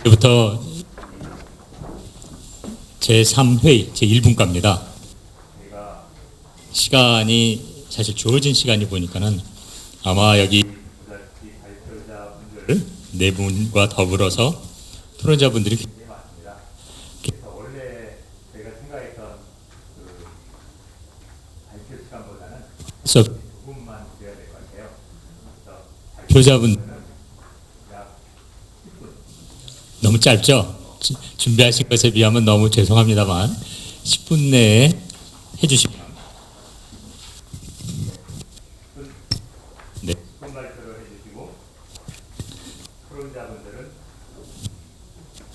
이제부터 제3회의 제1분과입니다. 시간이 사실 주어진 시간이 보니까는 아마 여기 발표자분들 네 분과 더불어서 토론자분들이 굉장히 많습니다. 그래서 원래 제가 생각했던 그 발표 시간보다는 조금만 드려야 될 것 같아요. 그래서 발표자분들은 약 10분. 너무 짧죠? 준비하신 것에 비하면 너무 죄송합니다만 10분 내에 해주시면 네. 10분 발표를 해주시고 토론자분들은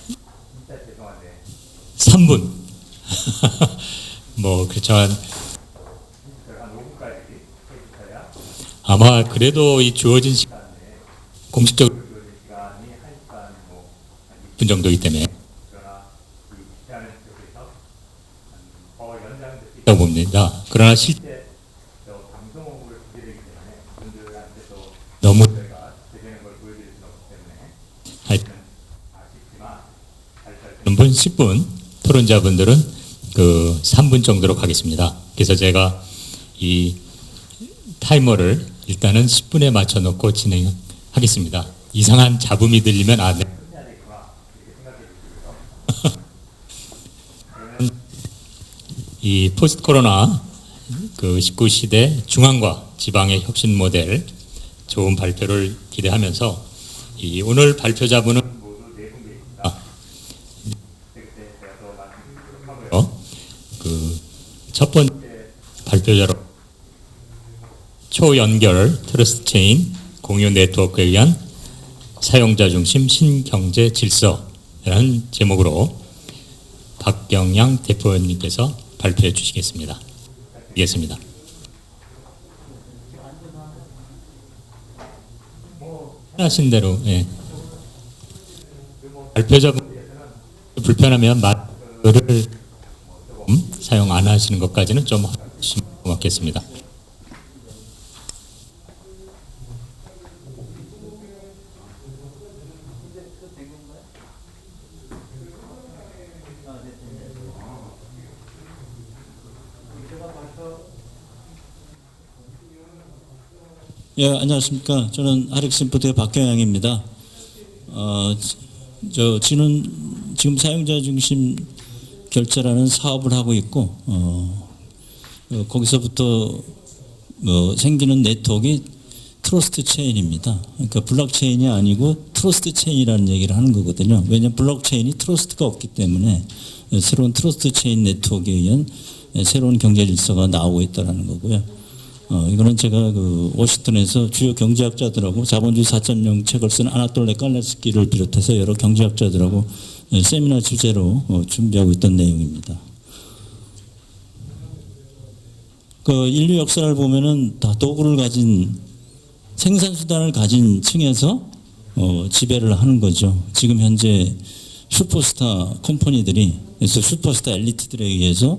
진짜 죄송한데 3분 뭐 그렇지만 한 5분까지 해주셔야 아마 그래도 이 주어진 시간에 공식적으로 주어진 시간이 1시간 뭐 6분 정도이기 때문에 더 봅니다. 그러나 실제 방송으로 기대되기 때문에 분들한테 또 너무 저희가 제대로 걸 보여드릴 수 없기 때문에 아쉽지만 분 10분 토론자분들은 그 3분 정도로 가겠습니다. 그래서 제가 이 타이머를 일단은 10분에 맞춰 놓고 진행하겠습니다. 이상한 잡음이 들리면 아, 네. 이 포스트 코로나 그 19시대 중앙과 지방의 혁신 모델 좋은 발표를 기대하면서 이 오늘 발표자분은 모두 네 분 계십니다. 그 첫 번째 발표자로 초연결 트러스트 체인 공유 네트워크에 의한 사용자 중심 신경제 질서라는 제목으로 박경양 대표님께서 발표해 주시겠습니다. 알겠습니다. 하신 대로 예. 발표자분 불편하면 마이크를 사용 안 하시는 것까지는 좀 하시면 고맙겠습니다. 예, 안녕하십니까. 저는 하릭심포트의 박경양입니다. 지금 사용자 중심 결제라는 사업을 하고 있고, 거기서부터 생기는 네트워크가 트러스트 체인입니다. 그러니까 블록체인이 아니고 트러스트 체인이라는 얘기를 하는 거거든요. 왜냐하면 블록체인이 트러스트가 없기 때문에 새로운 트러스트 체인 네트워크에 의한 새로운 경제 질서가 나오고 있다는 거고요. 이거는 제가 그 워싱턴에서 주요 경제학자들하고 자본주의 4.0 책을 쓴 아나톨레 깔레스키를 비롯해서 여러 경제학자들하고 세미나 주제로 준비하고 있던 내용입니다. 그 인류 역사를 보면은 다 도구를 가진 생산 수단을 가진 층에서 지배를 하는 거죠. 지금 현재 슈퍼스타 컴퍼니들이 그래서 슈퍼스타 엘리트들에 의해서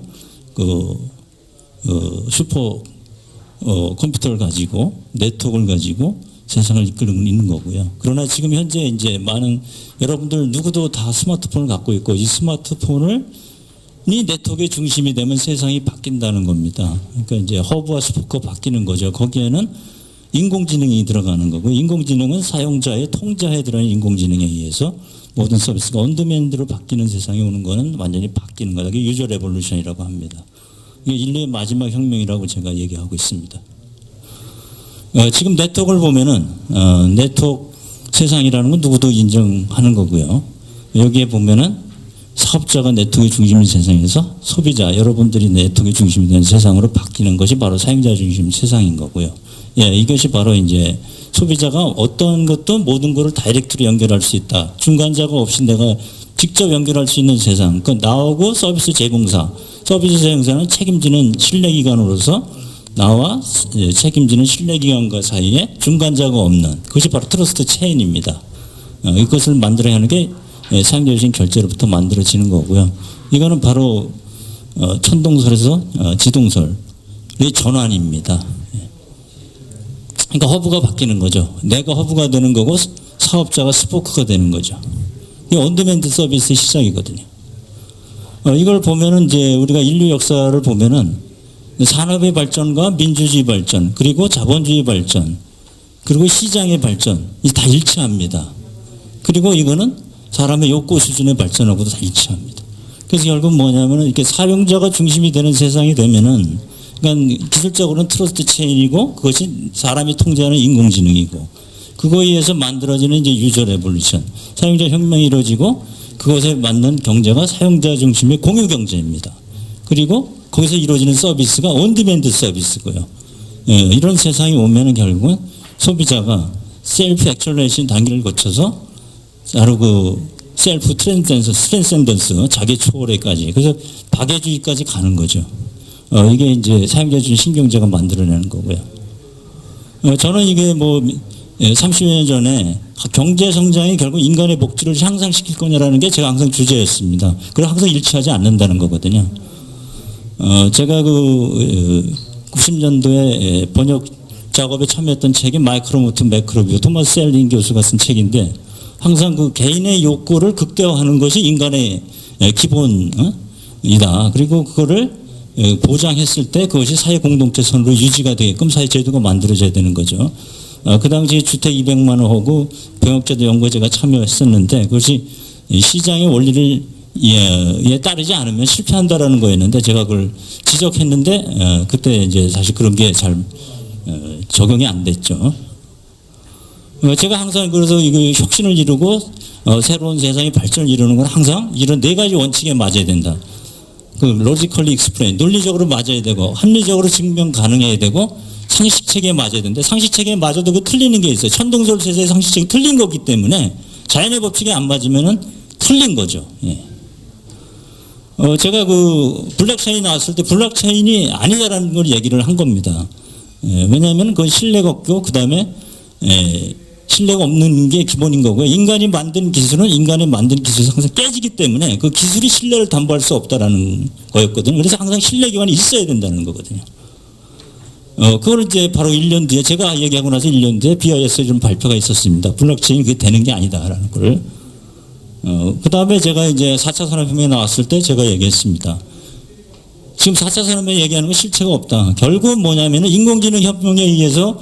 컴퓨터를 가지고 네트워크를 가지고 세상을 이끌고 있는 거고요. 그러나 지금 현재 이제 많은 여러분들 누구도 다 스마트폰을 갖고 있고 이 스마트폰이 네트워크의 중심이 되면 세상이 바뀐다는 겁니다. 그러니까 이제 허브와 스포크가 바뀌는 거죠. 거기에는 인공지능이 들어가는 거고 인공지능은 사용자의 통제하에 들어가는 인공지능에 의해서 모든 서비스가 온드맨드로 바뀌는 세상이 오는 거는 완전히 바뀌는 거다. 이게 유저 레볼루션이라고 합니다. 이게 인류의 마지막 혁명이라고 제가 얘기하고 있습니다. 지금 네트워크를 보면은 네트워크 세상이라는 건 누구도 인정하는 거고요. 여기에 보면은 사업자가 네트워크의 중심인 세상에서 소비자 여러분들이 네트워크의 중심이 되는 세상으로 바뀌는 것이 바로 사용자 중심 세상인 거고요. 예, 이것이 바로 이제 소비자가 어떤 것도 모든 것을 다이렉트로 연결할 수 있다. 중간자가 없이 내가 직접 연결할 수 있는 세상. 그 나하고 서비스 제공사. 서비스 제공사는 책임지는 신뢰기관으로서 나와 책임지는 신뢰기관과 사이에 중간자가 없는 그것이 바로 트러스트 체인입니다. 이것을 만들어야 하는 게 사용자중심 결제로부터 만들어지는 거고요. 이거는 바로 천동설에서 지동설의 전환입니다. 그러니까 허브가 바뀌는 거죠. 내가 허브가 되는 거고 사업자가 스포크가 되는 거죠. 이게 온디맨드 서비스 시장이거든요. 이걸 보면은 이제 우리가 인류 역사를 보면은 산업의 발전과 민주주의 발전, 그리고 자본주의 발전, 그리고 시장의 발전, 이 다 일치합니다. 그리고 이거는 사람의 욕구 수준의 발전하고도 다 일치합니다. 그래서 결국 뭐냐면은 이렇게 사용자가 중심이 되는 세상이 되면은, 그러니까 기술적으로는 트러스트 체인이고 그것이 사람이 통제하는 인공지능이고, 그거에 의해서 만들어지는 이제 유저 레볼루션, 사용자 혁명이 이루어지고 그것에 맞는 경제가 사용자 중심의 공유 경제입니다. 그리고 거기서 이루어지는 서비스가 온디맨드 서비스고요. 이런 세상이 오면은 결국은 소비자가 셀프 액츄얼레이션 단계를 거쳐서 바로 그 셀프 트랜센던스, 자기 초월에까지, 그래서 박애주의까지 가는 거죠. 이게 이제 사용자 중심 신경제가 만들어내는 거고요. 저는 이게 뭐 30여 년 전에 경제 성장이 결국 인간의 복지를 향상시킬 거냐라는 게 제가 항상 주제였습니다. 그리고 항상 일치하지 않는다는 거거든요. 제가 그 90년도에 번역 작업에 참여했던 책이 마이크로모트 매크로뷰, 토마스 셀링 교수가 쓴 책인데, 항상 그 개인의 욕구를 극대화하는 것이 인간의 기본이다. 그리고 그거를 보장했을 때 그것이 사회 공동체 선으로 유지가 되게끔 사회 제도가 만들어져야 되는 거죠. 그 당시 주택 200만 원하고 병역제도 연구에 제가 참여했었는데, 그것이 시장의 원리를 따르지 않으면 실패한다라는 거였는데, 제가 그걸 지적했는데 그때 이제 사실 그런 게 잘 적용이 안 됐죠. 제가 항상 그래서 이거 혁신을 이루고 새로운 세상의 발전을 이루는 건 항상 이런 네 가지 원칙에 맞아야 된다. 그 로지컬리 익스플레인, 논리적으로 맞아야 되고, 합리적으로 증명 가능해야 되고, 상식 체계에 맞아야 되는데, 상식 체계에 맞아도 그 틀리는 게 있어요. 천동설 세대의 상식 체계 틀린 거기 때문에 자연의 법칙에 안 맞으면은 틀린 거죠. 예. 제가 그 블록체인 나왔을 때 블록체인이 아니다라는 걸 얘기를 한 겁니다. 왜냐하면 그건 신뢰가 없고, 그 다음에 신뢰가 없는 게 기본인 거고요. 인간이 만든 기술은 인간이 만든 기술이 항상 깨지기 때문에 그 기술이 신뢰를 담보할 수 없다라는 거였거든요. 그래서 항상 신뢰 기반이 있어야 된다는 거거든요. 그걸 이제 바로 1년 뒤에, 제가 얘기하고 나서 1년 뒤에 BIS에 좀 발표가 있었습니다. 블록체인이 그게 되는 게 아니다라는 걸. 그 다음에 제가 이제 4차 산업혁명에 나왔을 때 제가 얘기했습니다. 지금 4차 산업혁명 얘기하는 건 실체가 없다. 결국은 뭐냐면은 인공지능 협력에 의해서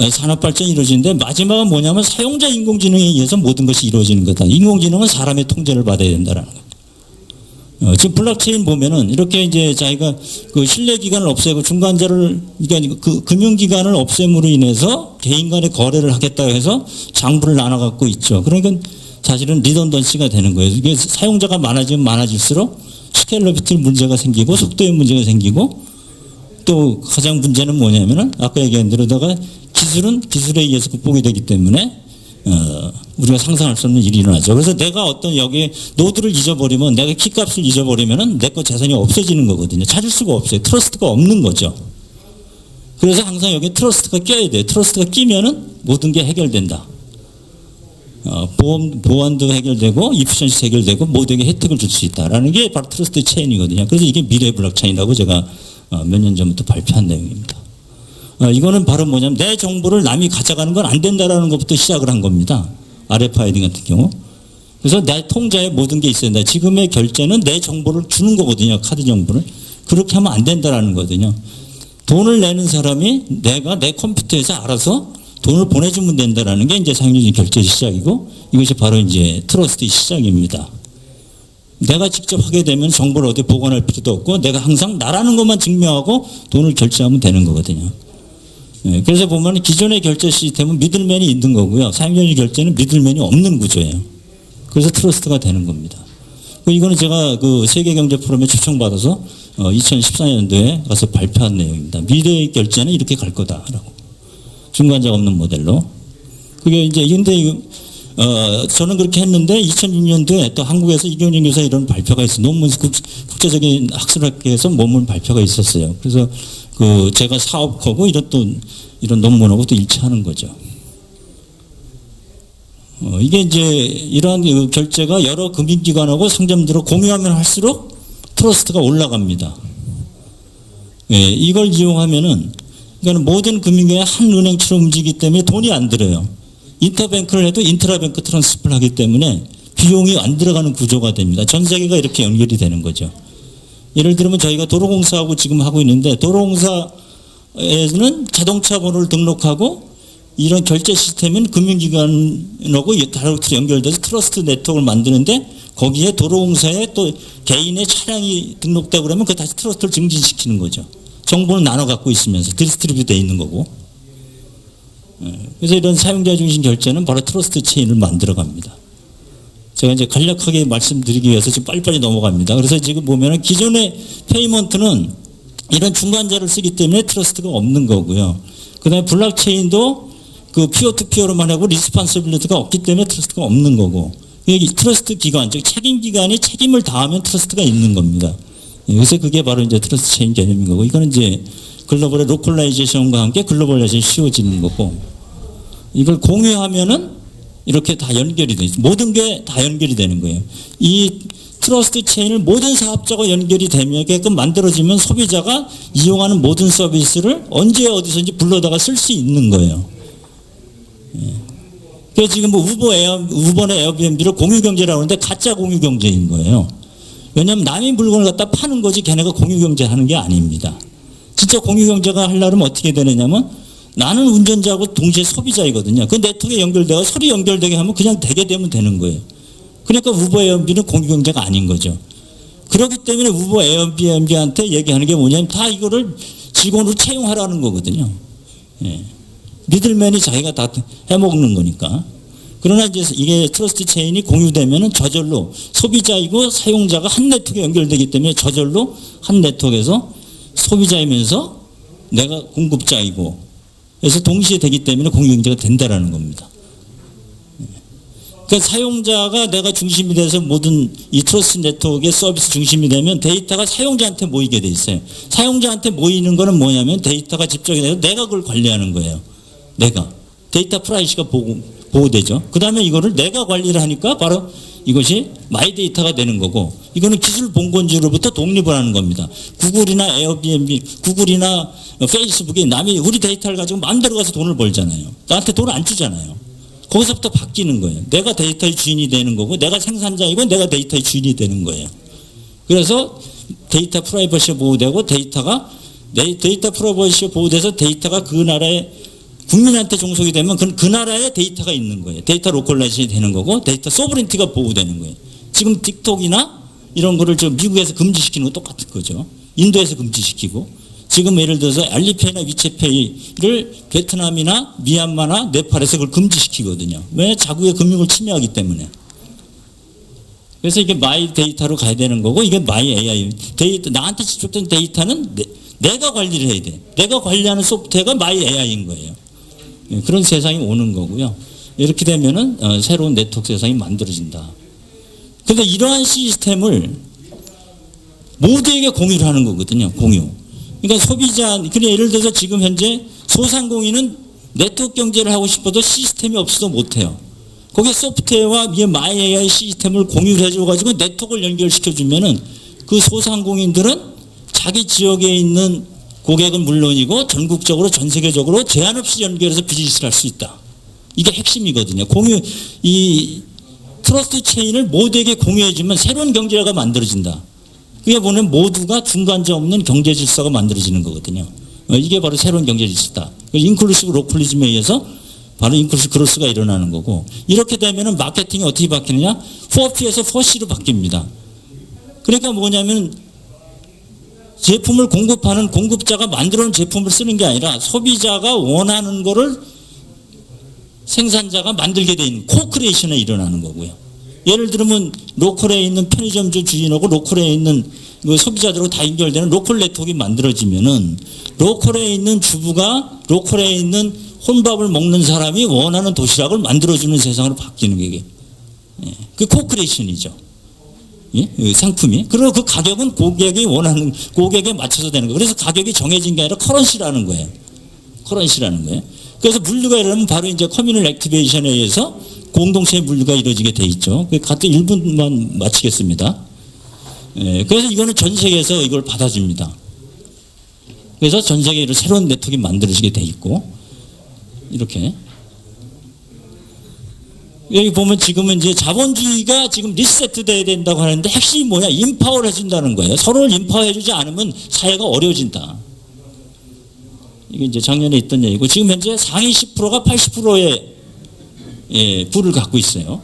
산업 발전이 이루어지는데, 마지막은 뭐냐면 사용자 인공지능에 의해서 모든 것이 이루어지는 거다. 인공지능은 사람의 통제를 받아야 된다라는 거예요. 지금 블록체인 보면은 이렇게 이제 자기가 그 신뢰 기간을 없애고 중간자를, 그러니까 그 금융기관을 없앰으로 인해서 개인 간의 거래를 하겠다고 해서 장부를 나눠 갖고 있죠. 그러니까 사실은 리던던시가 되는 거예요. 이게 사용자가 많아지면 많아질수록 스케일러비티 문제가 생기고, 속도의 문제가 생기고, 또 가장 문제는 뭐냐면은 아까 얘기한 대로다가 기술은 기술에 의해서 극복이 되기 때문에 우리가 상상할 수 없는 일이 일어나죠. 그래서 내가 어떤 여기 노드를 잊어버리면, 내가 키값을 잊어버리면은 내 거 재산이 없어지는 거거든요. 찾을 수가 없어요. 트러스트가 없는 거죠. 그래서 항상 여기 트러스트가 껴야 돼요. 트러스트가 끼면은 모든 게 해결된다. 보안도 해결되고, 이피션시 해결되고, 모두에게 혜택을 줄 수 있다라는 게 바로 트러스트 체인이거든요. 그래서 이게 미래 블록체인이라고 제가 몇 년 전부터 발표한 내용입니다. 이거는 바로 뭐냐면 내 정보를 남이 가져가는 건 안 된다라는 것부터 시작을 한 겁니다. RFID 같은 경우. 그래서 내 통장에 모든 게 있어야 된다. 지금의 결제는 내 정보를 주는 거거든요. 카드 정보를. 그렇게 하면 안 된다라는 거거든요. 돈을 내는 사람이 내가 내 컴퓨터에서 알아서 돈을 보내주면 된다라는 게 이제 상용적인 결제의 시작이고, 이것이 바로 이제 트러스트의 시작입니다. 내가 직접 하게 되면 정보를 어디 보관할 필요도 없고, 내가 항상 나라는 것만 증명하고 돈을 결제하면 되는 거거든요. 그래서 보면 기존의 결제 시스템은 미들맨이 있는 거고요. 사용자의 결제는 미들맨이 없는 구조예요. 그래서 트러스트가 되는 겁니다. 이거는 제가 그 세계경제포럼에 초청받아서 2014년도에 가서 발표한 내용입니다. 미래의 결제는 이렇게 갈 거다라고. 중간자 없는 모델로. 그게 이제 근데 저는 그렇게 했는데 2006년도에 또 한국에서 이경진 교사 이런 발표가 있어요. 논문, 국제적인 학술학회에서 논문 발표가 있었어요. 그래서 그 제가 사업하고 이런 논문하고 또 일치하는 거죠. 이게 이제 이러한 결제가 여러 금융기관하고 상점들로 공유하면 할수록 트러스트가 올라갑니다. 이걸 이용하면은, 그러니까 모든 금융기관이 한 은행처럼 움직이기 때문에 돈이 안 들어요. 인터뱅크를 해도 인트라뱅크 트랜스퍼를 하기 때문에 비용이 안 들어가는 구조가 됩니다. 전 세계가 이렇게 연결이 되는 거죠. 예를 들면 저희가 도로공사하고 지금 하고 있는데 도로공사에는 자동차 번호를 등록하고 이런 결제 시스템은 금융기관하고 다르게 연결돼서 트러스트 네트워크를 만드는데 거기에 도로공사에 또 개인의 차량이 등록되고 그러면 그 다시 트러스트를 증진시키는 거죠. 정보는 나눠 갖고 있으면서 디스트리뷰 돼 있는 거고. 그래서 이런 사용자 중심 결제는 바로 트러스트 체인을 만들어 갑니다. 제가 이제 간략하게 말씀드리기 위해서 지금 빨리빨리 넘어갑니다. 그래서 지금 보면은 기존의 페이먼트는 이런 중간자를 쓰기 때문에 트러스트가 없는 거고요. 그 다음에 블록체인도 그 피어투피어로만 하고 리스폰시빌리티가 없기 때문에 트러스트가 없는 거고. 여기 트러스트 기관, 즉 책임 기관이 책임을 다하면 트러스트가 있는 겁니다. 그래서 그게 바로 이제 트러스트 체인 개념인 거고. 이거는 이제 글로벌의 로컬라이제이션과 함께 글로벌라이제이션이 쉬워지는 거고. 이걸 공유하면은 이렇게 다 연결이 되죠. 모든 게 다 연결이 되는 거예요. 이 트러스트 체인을 모든 사업자가 연결이 되게끔 만들어지면 소비자가 이용하는 모든 서비스를 언제 어디서든지 불러다가 쓸 수 있는 거예요. 그래서 지금 뭐 우버나 에어비앤비를 공유경제라고 하는데 가짜 공유경제인 거예요. 왜냐하면 남의 물건을 갖다 파는 거지 걔네가 공유경제하는 게 아닙니다. 진짜 공유경제가 하려면 어떻게 되느냐면 나는 운전자하고 동시에 소비자이거든요. 그 네트워크에 연결되고 서로 연결되게 하면 그냥 되게 되면 되는 거예요. 그러니까 우버 에어비앤비는 공유경제가 아닌 거죠. 그렇기 때문에 우버 에어비앤비한테 얘기하는 게 뭐냐면 다 이거를 직원으로 채용하라는 거거든요. 미들맨이 자기가 다 해먹는 거니까. 그러나 이제 이게 트러스트 체인이 공유되면은 저절로 소비자이고 사용자가 한 네트워크에 연결되기 때문에 저절로 한 네트워크에서 소비자이면서 내가 공급자이고 그래서 동시에 되기 때문에 공유경제가 된다라는 겁니다. 그러니까 사용자가 내가 중심이 돼서 모든 이 트러스트 네트워크의 서비스 중심이 되면 데이터가 사용자한테 모이게 돼 있어요. 사용자한테 모이는 거는 뭐냐면 데이터가 집적이 돼서 내가 그걸 관리하는 거예요. 내가. 데이터 프라이시가 보호되죠. 그 다음에 이거를 내가 관리를 하니까 바로 이것이 마이 데이터가 되는 거고 이거는 기술 본건지로부터 독립을 하는 겁니다. 구글이나 에어비앤비, 구글이나 페이스북이 남이 우리 데이터를 가지고 마음대로 가서 돈을 벌잖아요. 나한테 돈을 안 주잖아요. 거기서부터 바뀌는 거예요. 내가 데이터의 주인이 되는 거고 내가 생산자이고 내가 데이터의 주인이 되는 거예요. 그래서 데이터 프라이버시가 보호되고 데이터 프라이버시가 보호돼서 데이터가 그 나라의 국민한테 종속이 되면 그 나라에 데이터가 있는 거예요. 데이터 로컬라이제이션이 되는 거고 데이터 소브린티가 보호되는 거예요. 지금 틱톡이나 이런 거를 저 미국에서 금지시키는 거 똑같은 거죠. 인도에서 금지시키고 지금 예를 들어서 알리페이나 위챗페이를 베트남이나 미얀마나 네팔에서 그걸 금지시키거든요. 왜? 자국의 금융을 침해하기 때문에. 그래서 이게 마이 데이터로 가야 되는 거고 이게 마이 AI 데이터 나한테 집적된 데이터는 내가 관리를 해야 돼. 내가 관리하는 소프트웨어가 마이 AI인 거예요. 그런 세상이 오는 거고요. 이렇게 되면은 새로운 네트워크 세상이 만들어진다. 그런데 이러한 시스템을 모두에게 공유를 하는 거거든요. 공유. 그러니까 소비자, 그냥 예를 들어서 지금 현재 소상공인은 네트워크 경제를 하고 싶어도 시스템이 없어도 못해요. 거기에 소프트웨어와 마이 AI 시스템을 공유를 해줘가지고 네트워크를 연결시켜주면은 그 소상공인들은 자기 지역에 있는 고객은 물론이고 전국적으로 전 세계적으로 제한 없이 연결해서 비즈니스를 할 수 있다. 이게 핵심이거든요. 이 트러스트 체인을 모두에게 공유해주면 새로운 경제가 만들어진다. 그게 보면 모두가 중간자 없는 경제 질서가 만들어지는 거거든요. 이게 바로 새로운 경제 질서다. 인클루시브 로컬리즘에 의해서 바로 인클루시브 그로스가 일어나는 거고 이렇게 되면은 마케팅이 어떻게 바뀌느냐? 4P에서 4C로 바뀝니다. 그러니까 뭐냐면 제품을 공급하는 공급자가 만들어놓은 제품을 쓰는 게 아니라 소비자가 원하는 거를 생산자가 만들게 돼 있는 코크리에이션에 일어나는 거고요. 예를 들면 로컬에 있는 편의점주 주인하고 로컬에 있는 그 소비자들하고 다 연결되는 로컬 네트워크가 만들어지면은 로컬에 있는 주부가 로컬에 있는 혼밥을 먹는 사람이 원하는 도시락을 만들어주는 세상으로 바뀌는 게 이게. 그 코크리에이션이죠. 예? 상품이. 그리고 그 가격은 고객이 원하는, 고객에 맞춰서 되는 거예요. 그래서 가격이 정해진 게 아니라 커런시라는 거예요. 커런시라는 거예요. 그래서 물류가 이러면 바로 이제 커뮤니티 액티베이션에 의해서 공동체의 물류가 이루어지게 돼 있죠. 같은 1분만 마치겠습니다. 예, 그래서 이거는 전 세계에서 이걸 받아줍니다. 그래서 전 세계로 새로운 네트워크가 만들어지게 돼 있고, 이렇게. 여기 보면 지금은 이제 자본주의가 지금 리셋돼야 된다고 하는데 핵심이 뭐냐? 인파워를 해준다는 거예요. 서로를 인파워해주지 않으면 사회가 어려워진다. 이게 이제 작년에 있던 얘기고 지금 현재 상위 10%가 80%의 부를 갖고 있어요.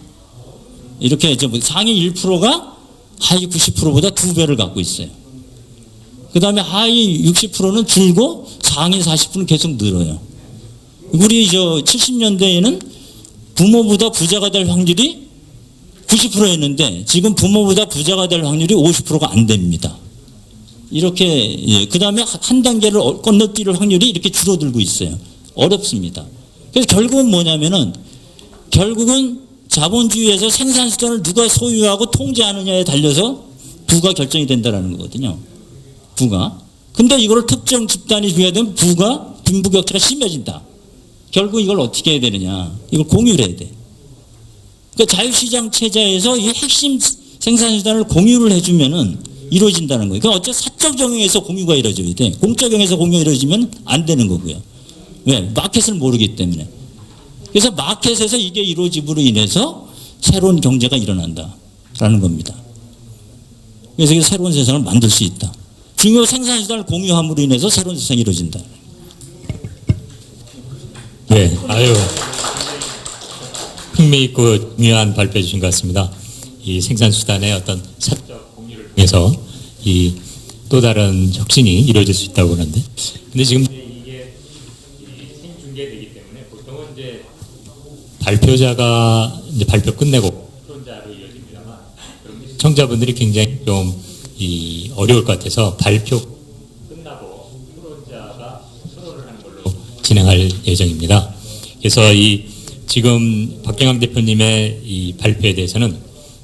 이렇게 이제 상위 1%가 하위 90%보다 2배를 갖고 있어요. 그 다음에 하위 60%는 줄고 상위 40%는 계속 늘어요. 우리 70년대에는 부모보다 부자가 될 확률이 90%였는데 지금 부모보다 부자가 될 확률이 50%가 안 됩니다. 이렇게 그 다음에 한 단계를 건너뛸 확률이 이렇게 줄어들고 있어요. 어렵습니다. 그래서 결국은 뭐냐면은 결국은 자본주의에서 생산수단을 누가 소유하고 통제하느냐에 달려서 부가 결정이 된다는 거거든요. 부가. 근데 이걸 특정 집단이 주어야 되면 부가 빈부격차가 심해진다. 결국 이걸 어떻게 해야 되느냐. 이걸 공유를 해야 돼. 그러니까 자유시장 체제에서 이 핵심 생산수단을 공유를 해주면은 이루어진다는 거예요. 그러니까 어째 사적 경영에서 공유가 이루어져야 돼. 공적 경영에서 공유가 이루어지면 안 되는 거고요. 왜? 마켓을 모르기 때문에. 그래서 마켓에서 이게 이루어짐으로 인해서 새로운 경제가 일어난다라는 겁니다. 그래서 이게 새로운 세상을 만들 수 있다. 중요 생산수단을 공유함으로 인해서 새로운 세상이 이루어진다. 네, 아유, 흥미있고 중요한 발표해 주신 것 같습니다. 이 생산수단의 어떤 사적 공유를 통해서 이 또 다른 혁신이 이루어질 수 있다고 보는데, 근데 지금 이게 생중계되기 때문에 보통은 이제 발표자가 이제 발표 끝내고 토론자로 이어집니다만, 시청자분들이 굉장히 좀 어려울 것 같아서 발표 끝나고 토론자가 토론을 하는 걸로 진행할 예정입니다. 그래서 지금 박경환 대표님의 이 발표에 대해서는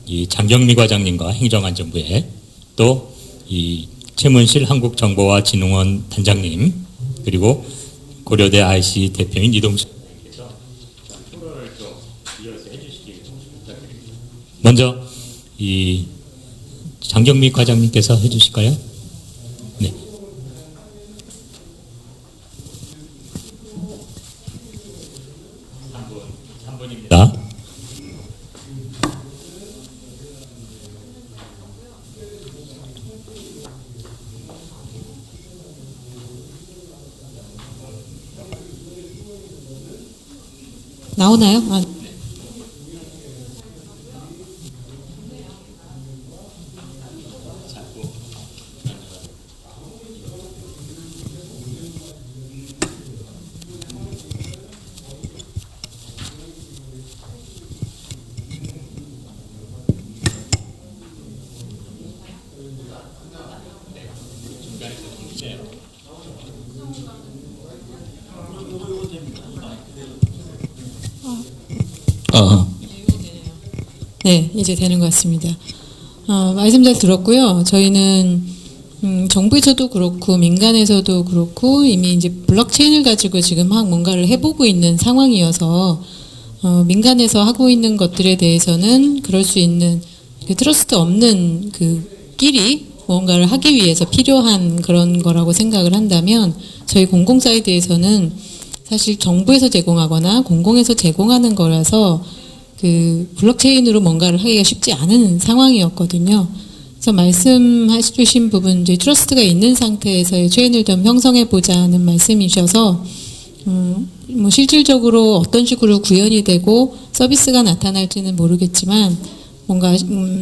이 장경미 과장님과 행정안전부에 또 이 최문실 한국정보화진흥원 단장님 그리고 고려대 IC 대표인 이동식 선생님께서 토론을 좀 이어서 해주시기 부탁드립니다. 먼저 이 장경미 과장님께서 해주실까요? 네. 3분입니다. 나오나요? 아. 네, 이제 되는 것 같습니다. 말씀 잘 들었고요. 저희는 정부에서도 그렇고 민간에서도 그렇고 이미 이제 블록체인을 가지고 지금 막 뭔가를 해보고 있는 상황이어서 민간에서 하고 있는 것들에 대해서는 그럴 수 있는 그 트러스트 없는 그 끼리 뭔가를 하기 위해서 필요한 그런 거라고 생각을 한다면 저희 공공 사이드에서는 사실 정부에서 제공하거나 공공에서 제공하는 거라서 그 블록체인으로 뭔가를 하기가 쉽지 않은 상황이었거든요. 그래서 말씀하신 부분, 이제 트러스트가 있는 상태에서의 체인을 좀 형성해 보자는 말씀이셔서, 뭐 실질적으로 어떤 식으로 구현이 되고 서비스가 나타날지는 모르겠지만 뭔가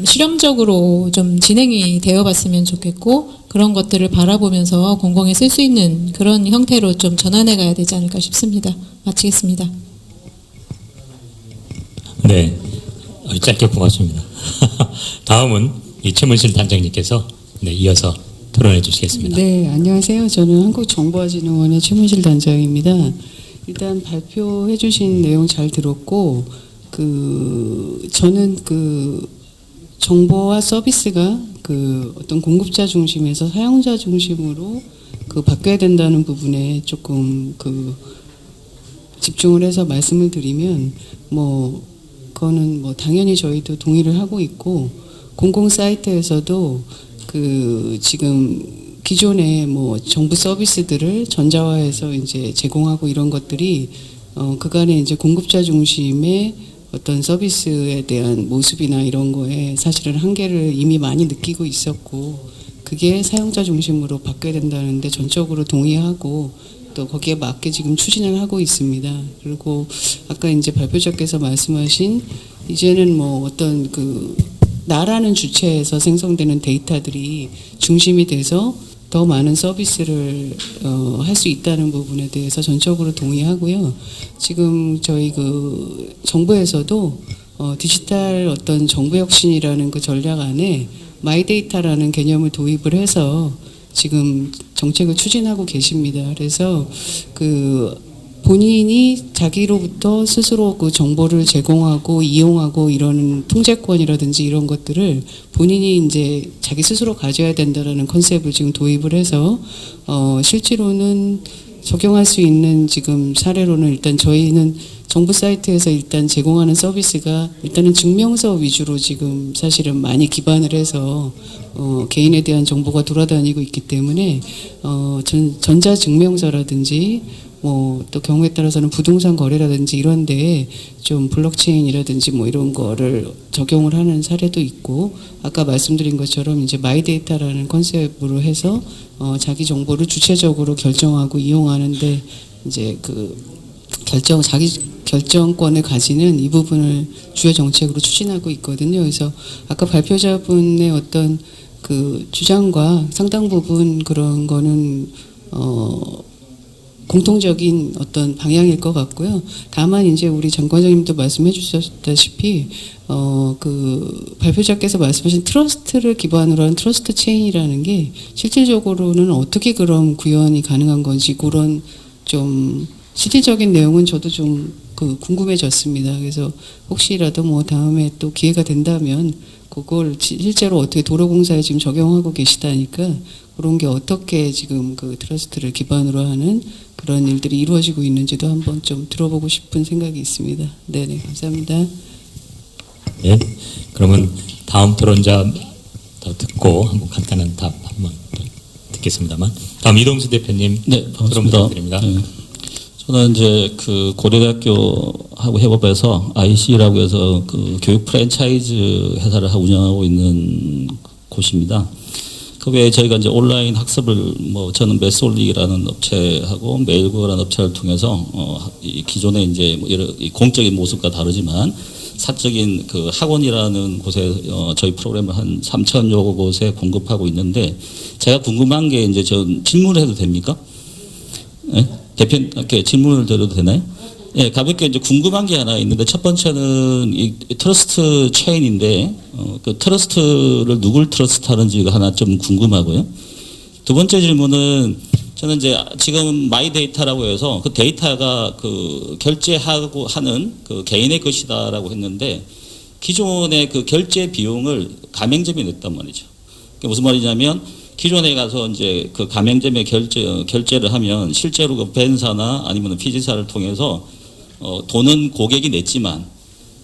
실험적으로 좀 진행이 되어봤으면 좋겠고 그런 것들을 바라보면서 공공에 쓸 수 있는 그런 형태로 좀 전환해 가야 되지 않을까 싶습니다. 마치겠습니다. 네, 짧게 고맙습니다. 다음은 이 최문실 단장님께서 이어서 토론해 주시겠습니다. 네, 안녕하세요. 저는 한국정보화진흥원의 최문실 단장입니다. 일단 발표해 주신 내용 잘 들었고, 저는 정보와 서비스가 어떤 공급자 중심에서 사용자 중심으로 바뀌어야 된다는 부분에 조금 집중을 해서 말씀을 드리면, 그거는 당연히 저희도 동의를 하고 있고, 공공 사이트에서도 지금 기존의 정부 서비스들을 전자화해서 이제 제공하고 이런 것들이 그간의 이제 공급자 중심의 어떤 서비스에 대한 모습이나 이런 거에 사실은 한계를 이미 많이 느끼고 있었고 그게 사용자 중심으로 바뀌어야 된다는데 전적으로 동의하고 또 거기에 맞게 지금 추진을 하고 있습니다. 그리고 아까 이제 발표자께서 말씀하신 이제는 뭐 어떤 그 나라는 주체에서 생성되는 데이터들이 중심이 돼서 더 많은 서비스를 할 수 있다는 부분에 대해서 전적으로 동의하고요. 지금 저희 그 정부에서도 디지털 어떤 정부 혁신이라는 그 전략 안에 마이데이터라는 개념을 도입을 해서 지금 정책을 추진하고 계십니다. 그래서 그 본인이 자기로부터 스스로 그 정보를 제공하고 이용하고 이런 통제권이라든지 이런 것들을 본인이 이제 자기 스스로 가져야 된다라는 컨셉을 지금 도입을 해서 실제로는 적용할 수 있는 지금 사례로는 일단 저희는 정부 사이트에서 일단 제공하는 서비스가 일단은 증명서 위주로 지금 사실은 많이 기반을 해서 개인에 대한 정보가 돌아다니고 있기 때문에 전자증명서라든지 뭐 또 경우에 따라서는 부동산 거래라든지 이런 데에 좀 블록체인이라든지 뭐 이런 거를 적용을 하는 사례도 있고 아까 말씀드린 것처럼 이제 마이데이터라는 컨셉으로 해서 자기 정보를 주체적으로 결정하고 이용하는데 이제 그 자기 결정권을 가지는 이 부분을 주요 정책으로 추진하고 있거든요. 그래서 아까 발표자분의 어떤 그 주장과 상당 부분 그런 거는 공통적인 어떤 방향일 것 같고요. 다만 이제 우리 장관장님도 말씀해 주셨다시피 그 발표자께서 말씀하신 트러스트를 기반으로 한 트러스트 체인이라는 게 실질적으로는 어떻게 그런 구현이 가능한 건지 그런 좀 실질적인 내용은 저도 좀 그 궁금해졌습니다. 그래서 혹시라도 뭐 다음에 또 기회가 된다면 그걸 실제로 어떻게 도로공사에 지금 적용하고 계시다니까 그런 게 어떻게 지금 그 트러스트를 기반으로 하는 그런 일들이 이루어지고 있는지도 한번 좀 들어보고 싶은 생각이 있습니다. 네네, 감사합니다. 네, 그러면 다음 토론자 더 듣고 한번 간단한 답 한번 듣겠습니다만 다음 이동수 대표님 네, 토론 반갑습니다. 부탁드립니다. 네. 저는 이제 그 고려대학교하고 협업해서 IC라고 해서 그 교육 프랜차이즈 회사를 운영하고 있는 곳입니다. 그 외에 저희가 이제 온라인 학습을 뭐 저는 메솔릭이라는 업체하고 메일고라는 업체를 통해서 이 기존의 이제 뭐 여러 공적인 모습과 다르지만 사적인 그 학원이라는 곳에 저희 프로그램을 한 3,000여 곳에 공급하고 있는데 제가 궁금한 게 이제 전 질문을 해도 됩니까? 네? 대표님께 질문을 드려도 되나요? 예, 가볍게 이제 궁금한 게 하나 있는데 첫 번째는 이 트러스트 체인인데 그 트러스트를 누굴 트러스트 하는지가 하나 좀 궁금하고요. 두 번째 질문은 저는 이제 지금 마이 데이터라고 해서 그 데이터가 그 결제하고 하는 그 개인의 것이다라고 했는데 기존의 그 결제 비용을 가맹점이 냈단 말이죠. 그게 무슨 말이냐면 기존에 가서 이제 그 가맹점에 결제를 하면 실제로 그 벤사나 아니면 피지사를 통해서 돈은 고객이 냈지만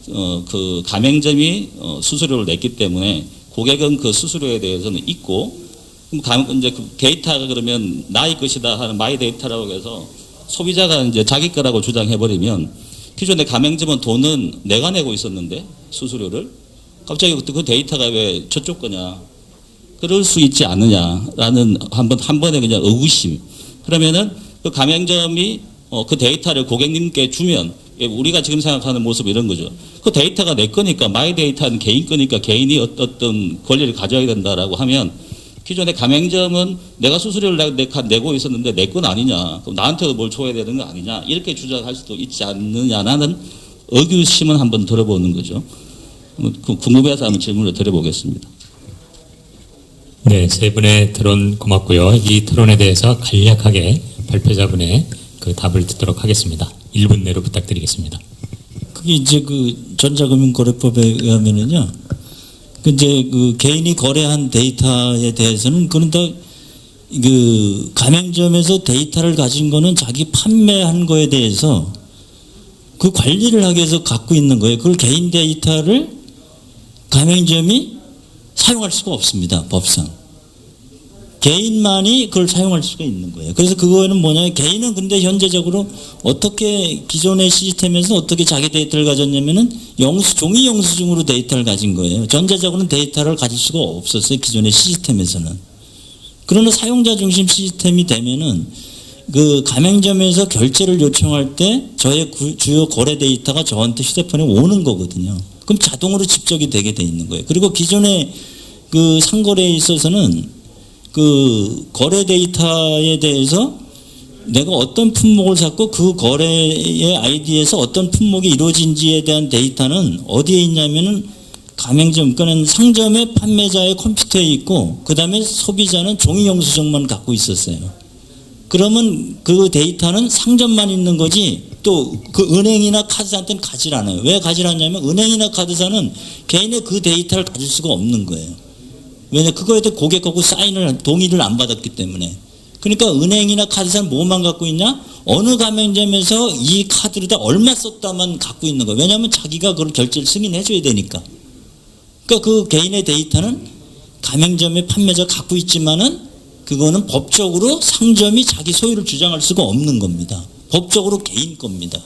그 가맹점이 수수료를 냈기 때문에 고객은 그 수수료에 대해서는 있고 이제 그 데이터가 그러면 나의 것이다 하는 마이 데이터라고 해서 소비자가 이제 자기 거라고 주장해 버리면 기존의 가맹점은 돈은 내가 내고 있었는데 수수료를 갑자기 그 데이터가 왜 저쪽 거냐? 그럴 수 있지 않느냐라는 한 번에 그냥 의구심. 그러면은 그 가맹점이 그 데이터를 고객님께 주면 우리가 지금 생각하는 모습 이런 거죠. 그 데이터가 내 거니까 마이 데이터는 개인 거니까 개인이 어떤 권리를 가져야 된다라고 하면 기존의 가맹점은 내가 수수료를 내고 있었는데 내 건 아니냐. 그럼 나한테도 뭘 줘야 되는 거 아니냐. 이렇게 주장할 수도 있지 않느냐라는 의구심은 한번 들어보는 거죠. 궁금해서 한번 질문을 드려보겠습니다. 네, 세 분의 토론 고맙고요. 이 토론에 대해서 간략하게 발표자분의 그 답을 듣도록 하겠습니다. 1분 내로 부탁드리겠습니다. 그게 이제 그 전자금융거래법에 의하면은요. 그 이제 그 개인이 거래한 데이터에 대해서는 그런 다 그 가맹점에서 데이터를 가진 거는 자기 판매한 거에 대해서 그 관리를 하기 위해서 갖고 있는 거예요. 그걸 개인 데이터를 가맹점이 사용할 수가 없습니다. 법상. 개인만이 그걸 사용할 수가 있는 거예요. 그래서 그거는 뭐냐면 개인은 근데 현재적으로 어떻게 기존의 시스템에서 어떻게 자기 데이터를 가졌냐면은 종이 영수증으로 데이터를 가진 거예요. 전자적으로는 데이터를 가질 수가 없었어요. 기존의 시스템에서는. 그러나 사용자 중심 시스템이 되면은 그 가맹점에서 결제를 요청할 때 저의 주요 거래 데이터가 저한테 휴대폰에 오는 거거든요. 그럼 자동으로 집적이 되게 돼 있는 거예요. 그리고 기존의 그 상거래에 있어서는 그 거래 데이터에 대해서 내가 어떤 품목을 샀고 그 거래의 아이디에서 어떤 품목이 이루어진지에 대한 데이터는 어디에 있냐면은 가맹점, 그러니까 상점의 판매자의 컴퓨터에 있고 그 다음에 소비자는 종이 영수증만 갖고 있었어요. 그러면 그 데이터는 상점만 있는 거지 또 그 은행이나 카드사한테는 가지 않아요. 왜 가지 않냐면 은행이나 카드사는 개인의 그 데이터를 가질 수가 없는 거예요. 왜냐 그거에 대해 고객하고 동의를 안 받았기 때문에. 그러니까 은행이나 카드사는 뭐만 갖고 있냐? 어느 가맹점에서 이 카드로다 얼마 썼다만 갖고 있는 거예요. 왜냐하면 자기가 그걸 결제를 승인해 줘야 되니까. 그러니까 그 개인의 데이터는 가맹점의 판매자가 갖고 있지만은 그거는 법적으로 상점이 자기 소유를 주장할 수가 없는 겁니다. 법적으로 개인 겁니다.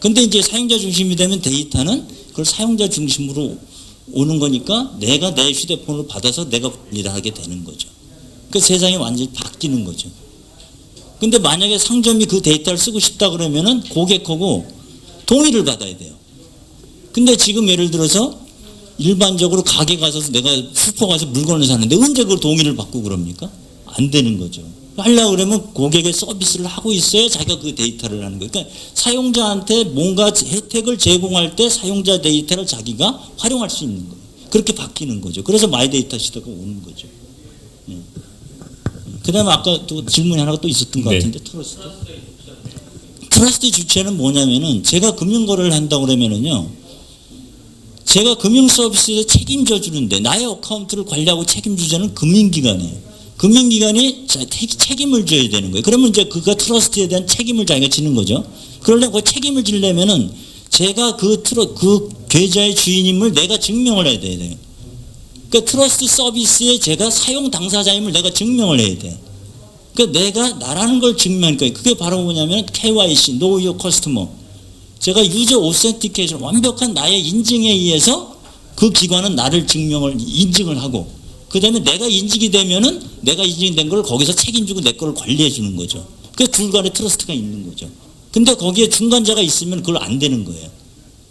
근데 이제 사용자 중심이 되면 데이터는 그걸 사용자 중심으로 오는 거니까 내가 내 휴대폰을 받아서 내가 관리를 하게 되는 거죠. 그 세상이 완전히 바뀌는 거죠. 근데 만약에 상점이 그 데이터를 쓰고 싶다 그러면은 고객하고 동의를 받아야 돼요. 근데 지금 예를 들어서 일반적으로 가게 가서 내가 슈퍼 가서 물건을 사는데 언제 그걸 동의를 받고 그럽니까? 안 되는 거죠. 하려고 그러면 고객의 서비스를 하고 있어야 자기가 그 데이터를 하는 거예요. 그러니까 사용자한테 뭔가 혜택을 제공할 때 사용자 데이터를 자기가 활용할 수 있는 거예요. 그렇게 바뀌는 거죠. 그래서 마이데이터 시대가 오는 거죠. 네. 그 다음에 아까 또 질문이 하나가 또 있었던 것 같은데 트러스트. 트러스트 주체는 뭐냐면은 제가 금융거래를 한다고 그러면은요. 제가 금융 서비스에 책임져 주는데 나의 어카운트를 관리하고 책임주자는 금융기관이에요. 금융기관이 책임을 져야 되는 거예요. 그러면 이제 그가 트러스트에 대한 책임을 자기가 지는 거죠. 그러려면 그 책임을 지려면은 제가 그 계좌의 주인임을 내가 증명을 해야 돼요. 그러니까 트러스트 서비스에 제가 사용 당사자임을 내가 증명을 해야 돼. 그러니까 내가 나라는 걸 증명할 거예요. 그게 바로 뭐냐면 KYC, Know Your Customer. 제가 유저 오센티케이션, 완벽한 나의 인증에 의해서 그 기관은 나를 인증을 하고 그 다음에 내가 인증이 되면은 내가 인증된 걸 거기서 책임지고 내 거를 관리해 주는 거죠. 그 둘 간의 트러스트가 있는 거죠. 근데 거기에 중간자가 있으면 그걸 안 되는 거예요.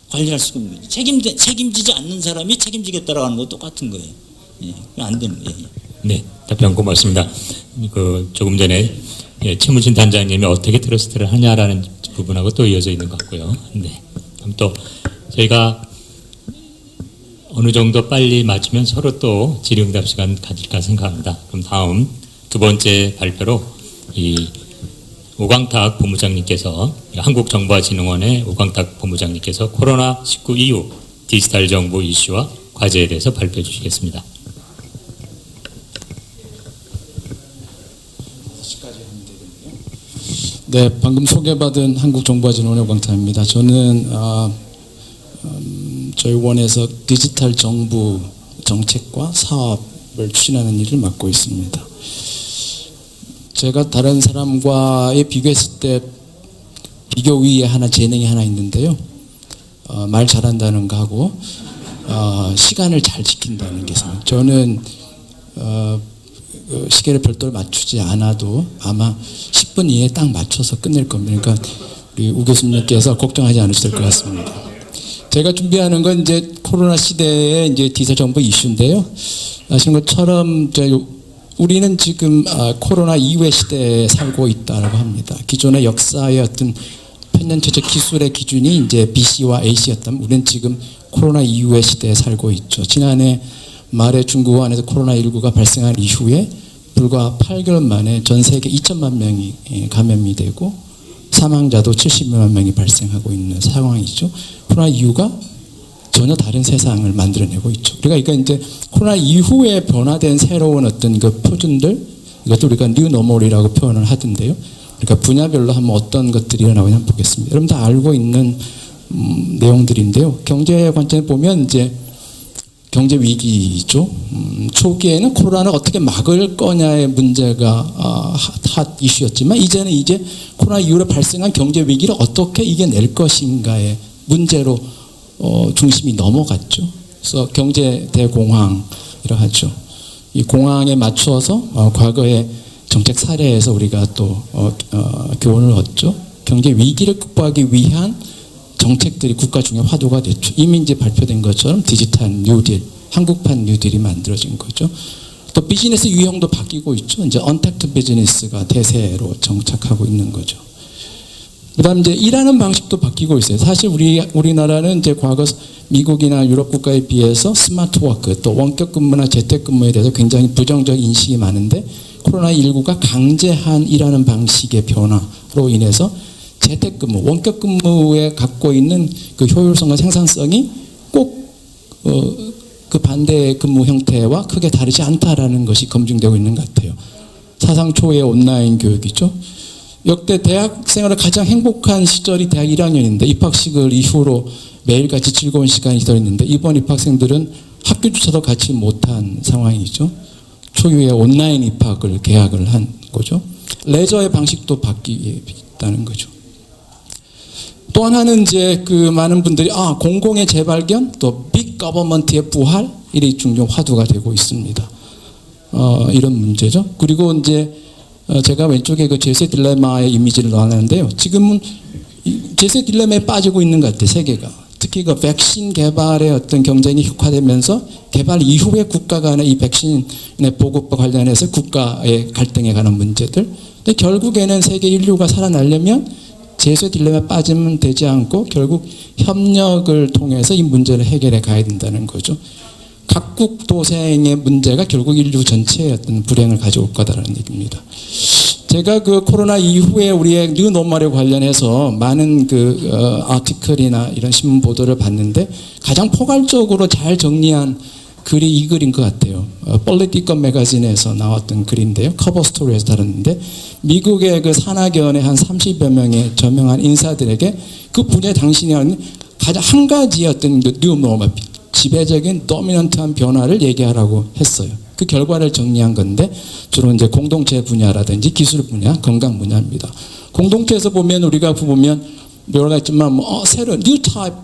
관리할 수가 없는 거죠. 책임지지 않는 사람이 책임지겠다라고 하는 거 똑같은 거예요. 예, 안 되는 거예요. 네, 답변 고맙습니다. 조금 전에 최문신 단장님이 어떻게 트러스트를 하냐라는 부분하고 또 이어져 있는 것 같고요. 네, 그럼 또 저희가 어느 정도 빨리 마치면 서로 또 질의응답 시간 가질까 생각합니다. 그럼 다음 두 번째 발표로 이 오광탁 본부장님께서 한국정보화진흥원의 오광탁 본부장님께서 코로나19 이후 디지털 정보 이슈와 과제에 대해서 발표해 주시겠습니다. 네, 방금 소개받은 한국정보화진흥원의 오광탁입니다. 저는 저희 원에서 디지털 정부 정책과 사업을 추진하는 일을 맡고 있습니다. 제가 다른 사람과의 비교했을 때 비교 위에 재능이 하나 있는데요. 말 잘한다는 거하고 시간을 잘 지킨다는 게 있습니다. 저는 시계를 별도로 맞추지 않아도 아마 10분 이내에 딱 맞춰서 끝낼 겁니다. 그러니까 우리 우 교수님께서 걱정하지 않으셔도 될 것 같습니다. 제가 준비하는 건 이제 코로나 시대의 이제 디지털 정보 이슈인데요. 아시는 것처럼 우리는 지금 코로나 이후의 시대에 살고 있다고 합니다. 기존의 역사의 어떤 편년체적 기술의 기준이 이제 BC와 AC였다면 우리는 지금 코로나 이후의 시대에 살고 있죠. 지난해 말에 중국 우한에서 코로나19가 발생한 이후에 불과 8개월 만에 전 세계 2천만 명이 감염이 되고 사망자도 70만 명이 발생하고 있는 상황이죠. 코로나 이후가 전혀 다른 세상을 만들어내고 있죠. 그러니까 이제 코로나 이후에 변화된 새로운 어떤 그 표준들, 이것도 우리가 뉴 노멀이라고 표현을 하던데요. 그러니까 분야별로 한번 어떤 것들이 일어나고 한번 보겠습니다. 여러분 다 알고 있는 내용들인데요. 경제 관점에 보면 이제 경제 위기죠. 초기에는 코로나를 어떻게 막을 거냐의 문제가 핫 이슈였지만 이제는 이제 코로나 이후로 발생한 경제 위기를 어떻게 이겨낼 것인가의 문제로 중심이 넘어갔죠. 그래서 경제 대공황이라 하죠. 이 공황에 맞추어서 과거의 정책 사례에서 우리가 또 교훈을 얻죠. 경제 위기를 극복하기 위한 정책들이 국가 중에 화두가 됐죠. 이미 이제 발표된 것처럼 디지털 뉴딜, 한국판 뉴딜이 만들어진 거죠. 또 비즈니스 유형도 바뀌고 있죠. 이제 언택트 비즈니스가 대세로 정착하고 있는 거죠. 그다음 이제 일하는 방식도 바뀌고 있어요. 사실 우리나라는 이제 과거 미국이나 유럽 국가에 비해서 스마트 워크 또 원격 근무나 재택 근무에 대해서 굉장히 부정적 인식이 많은데 코로나19가 강제한 일하는 방식의 변화로 인해서 재택근무, 원격근무에 갖고 있는 그 효율성과 생산성이 꼭 그 반대의 근무 형태와 크게 다르지 않다라는 것이 검증되고 있는 것 같아요. 사상 초의 온라인 교육이죠. 역대 대학 생활을 가장 행복한 시절이 대학 1학년인데 입학식을 이후로 매일같이 즐거운 시간이 있었는데 이번 입학생들은 학교조차도 갖지 못한 상황이죠. 초유의 온라인 입학을 계약을 한 거죠. 레저의 방식도 바뀌었다는 거죠. 또 하나는 이제 그 많은 분들이 공공의 재발견 또 빅 거버먼트의 부활 이리 중요 화두가 되고 있습니다. 이런 문제죠. 그리고 이제 제가 왼쪽에 그 제세 딜레마의 이미지를 넣어놨는데요. 지금은 제세 딜레마에 빠지고 있는 것 같아요. 세계가. 특히 그 백신 개발의 어떤 경쟁이 흑화되면서 개발 이후에 국가 간의 이 백신의 보급과 관련해서 국가의 갈등에 관한 문제들. 근데 결국에는 세계 인류가 살아나려면 제세 딜레마에 빠지면 되지 않고 결국 협력을 통해서 이 문제를 해결해 가야 된다는 거죠. 각국 도생의 문제가 결국 인류 전체의 어떤 불행을 가져올 거다라는 얘기입니다. 제가 그 코로나 이후에 우리의 뉴 노멀에 관련해서 많은 그 아티클이나 이런 신문 보도를 봤는데 가장 포괄적으로 잘 정리한 글이 이 글인 것 같아요. 폴리티컬 매거진에서 나왔던 글인데요. 커버 스토리에서 다뤘는데 미국의 그 산하견의 한 30여 명의 저명한 인사들에게 그 분야에 당신이 하는 가장 한 가지의 어떤 뉴 노멀 지배적인 도미넌트한 변화를 얘기하라고 했어요. 그 결과를 정리한 건데 주로 이제 공동체 분야라든지 기술 분야, 건강 분야입니다. 공동체에서 보면 우리가 보면 여러 가지 있지만 새로운 new type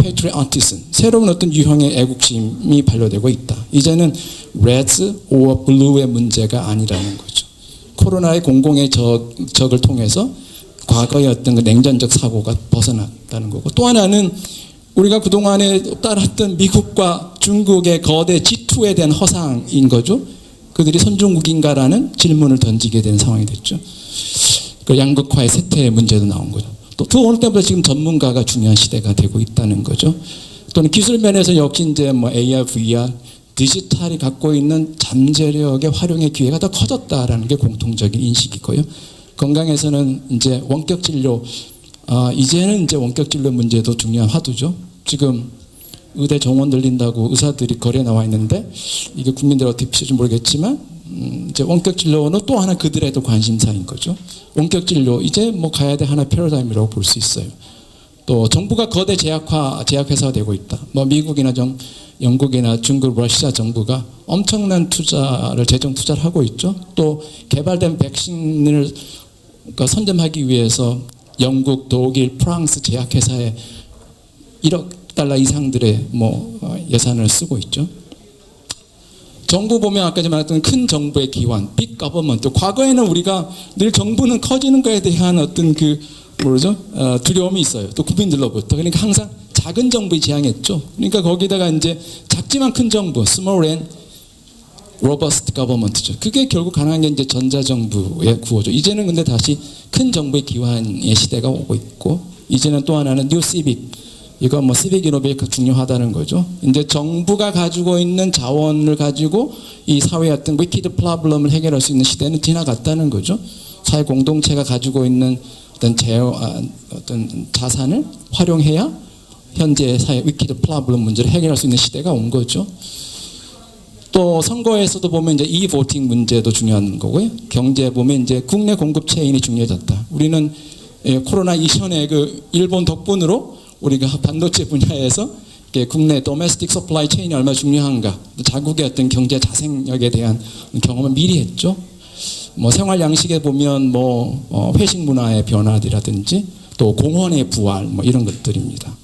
patriotism, 새로운 어떤 유형의 애국심이 반려되고 있다. 이제는 red or blue의 문제가 아니라는 거죠. 코로나의 공공의 적을 통해서 과거의 어떤 그 냉전적 사고가 벗어났다는 거고 또 하나는 우리가 그동안에 따랐던 미국과 중국의 거대 G2에 대한 허상인 거죠. 그들이 선진국인가라는 질문을 던지게 된 상황이 됐죠. 그 양극화의 쇠퇴의 문제도 나온 거죠. 또 어느 때보다 지금 전문가가 중요한 시대가 되고 있다는 거죠. 또는 기술 면에서 역시 이제 AR, VR, 디지털이 갖고 있는 잠재력의 활용의 기회가 더 커졌다라는 게 공통적인 인식이고요. 건강에서는 이제 원격 진료 이제는 이제 원격 진료 문제도 중요한 화두죠. 지금 의대 정원 늘린다고 의사들이 거리에 나와 있는데 이게 국민들 어떻게 피할지 모르겠지만 이제 원격 진료는 또 하나 그들에도 관심사인 거죠. 원격 진료 이제 가야 될 하나의 패러다임이라고 볼 수 있어요. 또 정부가 거대 제약회사가 되고 있다. 미국이나 영국이나 중국, 러시아 정부가 엄청난 재정 투자를 하고 있죠. 또 개발된 백신을 선점하기 위해서 영국, 독일, 프랑스 제약회사에 1억 달러 이상들의 예산을 쓰고 있죠. 정부 보면 아까 말했던 큰 정부의 기관, 빅 거버먼트. 과거에는 우리가 늘 정부는 커지는 것에 대한 어떤 두려움이 있어요. 또 국민들로부터. 그러니까 항상 작은 정부에 지향했죠. 그러니까 거기다가 이제 작지만 큰 정부, small and robust government죠. 그게 결국 가능한 게 이제 전자정부의 구호죠. 이제는 근데 다시 큰 정부의 기환의 시대가 오고 있고, 이제는 또 하나는 뉴 시빅. 이거 시빅 이노베이션 중요하다는 거죠. 이제 정부가 가지고 있는 자원을 가지고 이 사회의 어떤 위키드 프로블럼을 해결할 수 있는 시대는 지나갔다는 거죠. 사회 공동체가 가지고 있는 어떤 자산을 활용해야 현재 사회 위키드 프로블럼 문제를 해결할 수 있는 시대가 온 거죠. 또 선거에서도 보면 이제 e-voting 문제도 중요한 거고요. 경제 보면 이제 국내 공급 체인이 중요해졌다. 우리는 코로나 이전에 그 일본 덕분으로 우리가 반도체 분야에서 국내 도메스틱 서플라이 체인이 얼마나 중요한가, 자국의 어떤 경제 자생력에 대한 경험을 미리 했죠. 뭐 생활 양식에 보면 회식 문화의 변화라든지 또 공원의 부활 뭐 이런 것들입니다.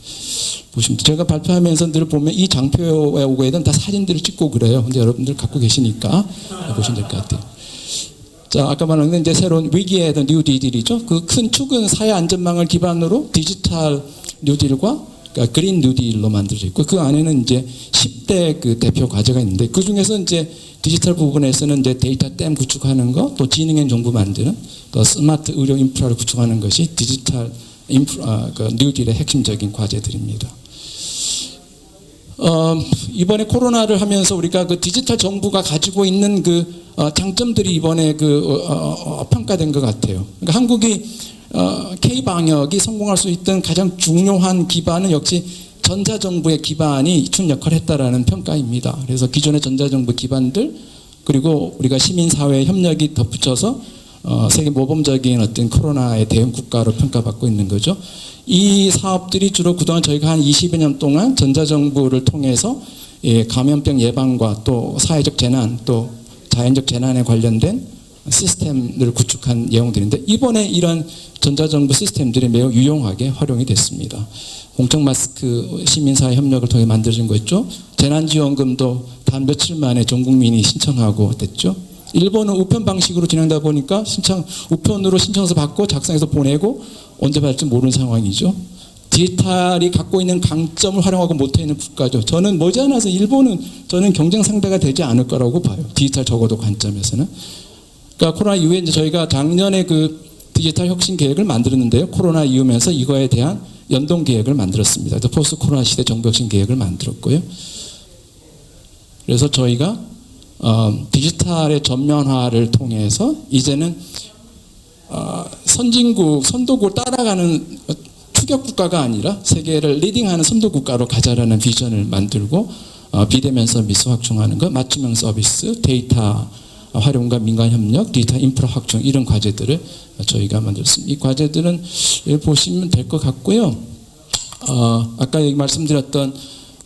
보시면 제가 발표하면서 늘 보면 이 장표에 오게 되면 다 사진들을 찍고 그래요. 근데 여러분들 갖고 계시니까 보시면 될 것 같아요. 자, 아까 말한 이제 새로운 위기의 뉴 딜이죠. 그 큰 축은 사회 안전망을 기반으로 디지털 뉴딜과 그러니까 그린 뉴딜로 만들어져 있고, 그 안에는 이제 10대 그 대표 과제가 있는데, 그 중에서 이제 디지털 부분에서는 이제 데이터 댐 구축하는 거, 또 지능형 정부 만드는, 또 스마트 의료 인프라를 구축하는 것이 디지털 그 뉴딜의 핵심적인 과제들입니다. 이번에 코로나를 하면서 우리가 그 디지털 정부가 가지고 있는 그 장점들이 이번에 평가된 것 같아요. 그러니까 한국이 K-방역이 성공할 수 있던 가장 중요한 기반은 역시 전자정부의 기반이 준 역할을 했다라는 평가입니다. 그래서 기존의 전자정부 기반들, 그리고 우리가 시민사회 협력이 덧붙여서 세계 모범적인 어떤 코로나의 대응 국가로 평가받고 있는 거죠. 이 사업들이 주로 그동안 저희가 한 20여 년 동안 전자정부를 통해서 감염병 예방과 또 사회적 재난, 또 자연적 재난에 관련된 시스템을 구축한 내용들인데, 이번에 이런 전자정부 시스템들이 매우 유용하게 활용이 됐습니다. 공적마스크 시민사회 협력을 통해 만들어진 거였죠. 재난지원금도 단 며칠 만에 전 국민이 신청하고 됐죠. 일본은 우편 방식으로 진행되다 보니까 우편으로 신청서 받고 작성해서 보내고 언제 받을지 모르는 상황이죠. 디지털이 갖고 있는 강점을 활용하고 못해 있는 국가죠. 저는 머지않아서 일본은 저는 경쟁 상대가 되지 않을 거라고 봐요. 디지털 적어도 관점에서는. 그러니까 코로나 이후에 이제 저희가 작년에 그 디지털 혁신 계획을 만들었는데요. 코로나 이후면서 이거에 대한 연동 계획을 만들었습니다. 포스트 코로나 시대 정부 혁신 계획을 만들었고요. 그래서 저희가 디지털의 전면화를 통해서 이제는 선도국을 따라가는 추격 국가가 아니라 세계를 리딩하는 선도 국가로 가자라는 비전을 만들고, 비대면 서비스 확충하는 것, 맞춤형 서비스, 데이터 활용과 민간 협력, 디지털 인프라 확충, 이런 과제들을 저희가 만들었습니다. 이 과제들은 보시면 될 것 같고요. 아까 말씀드렸던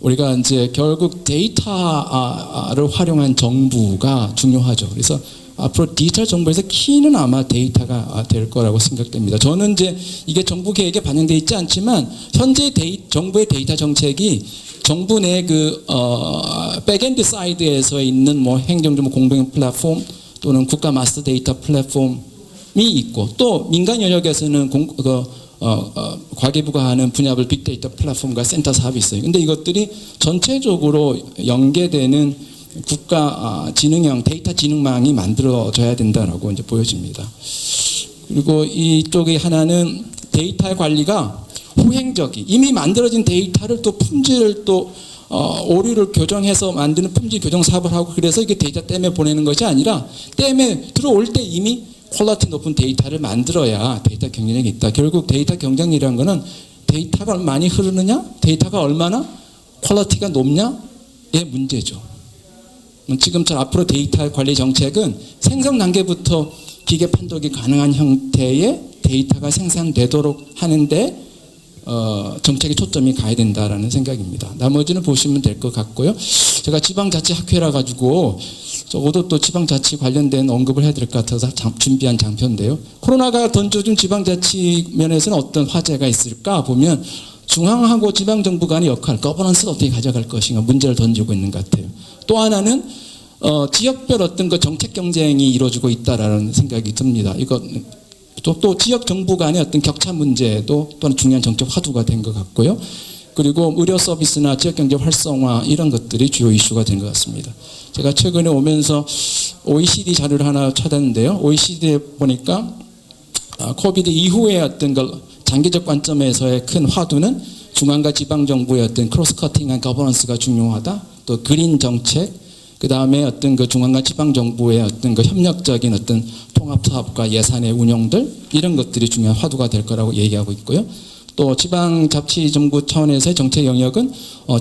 우리가 이제 결국 데이터를 활용한 정부가 중요하죠. 그래서 앞으로 디지털 정부에서 키는 아마 데이터가 될 거라고 생각됩니다. 저는 이제 이게 정부 계획에 반영되어 있지 않지만 현재 정부의 데이터 정책이 정부 내 백엔드 사이드에서 있는 행정정보 공동 플랫폼 또는 국가 마스터 데이터 플랫폼이 있고, 또 민간 영역에서는 과기부가 하는 분야별 빅데이터 플랫폼과 센터 사업이 있어요. 근데 이것들이 전체적으로 연계되는 국가 지능형 데이터 지능망이 만들어져야 된다라고 이제 보여집니다. 그리고 이쪽에 하나는 데이터 관리가 후행적이, 이미 만들어진 데이터를 또 품질을 또 오류를 교정해서 만드는 품질 교정 사업을 하고, 그래서 이게 데이터 댐에 보내는 것이 아니라 댐에 들어올 때 이미 퀄리티 높은 데이터를 만들어야 데이터 경쟁력이 있다. 결국 데이터 경쟁이라는 거는 데이터가 많이 흐르느냐, 데이터가 얼마나 퀄리티가 높냐의 문제죠. 지금처럼 앞으로 데이터 관리 정책은 생성 단계부터 기계 판독이 가능한 형태의 데이터가 생산되도록 하는데 정책의 초점이 가야 된다라는 생각입니다. 나머지는 보시면 될 것 같고요. 제가 지방자치학회라 가지고 적어도 또 지방자치 관련된 언급을 해야 될 것 같아서 준비한 장표인데요. 코로나가 던져준 지방자치 면에서는 어떤 화제가 있을까 보면, 중앙하고 지방정부 간의 역할, 거버넌스를 어떻게 가져갈 것인가 문제를 던지고 있는 것 같아요. 또 하나는 지역별 어떤 정책 경쟁이 이루어지고 있다라는 생각이 듭니다. 이거 또 지역 정부 간의 어떤 격차 문제도 또한 중요한 정책 화두가 된 것 같고요. 그리고 의료 서비스나 지역 경제 활성화, 이런 것들이 주요 이슈가 된 것 같습니다. 제가 최근에 오면서 OECD 자료를 하나 찾았는데요. OECD에 보니까 코비드 이후의 어떤 장기적 관점에서의 큰 화두는 중앙과 지방 정부의 어떤 크로스 커팅한 거버넌스가 중요하다. 또 그린 정책, 그 다음에 어떤 중앙과 지방 정부의 어떤 협력적인 어떤 통합 사업과 예산의 운영들, 이런 것들이 중요한 화두가 될 거라고 얘기하고 있고요. 또 지방자치정부 차원에서의 정책 영역은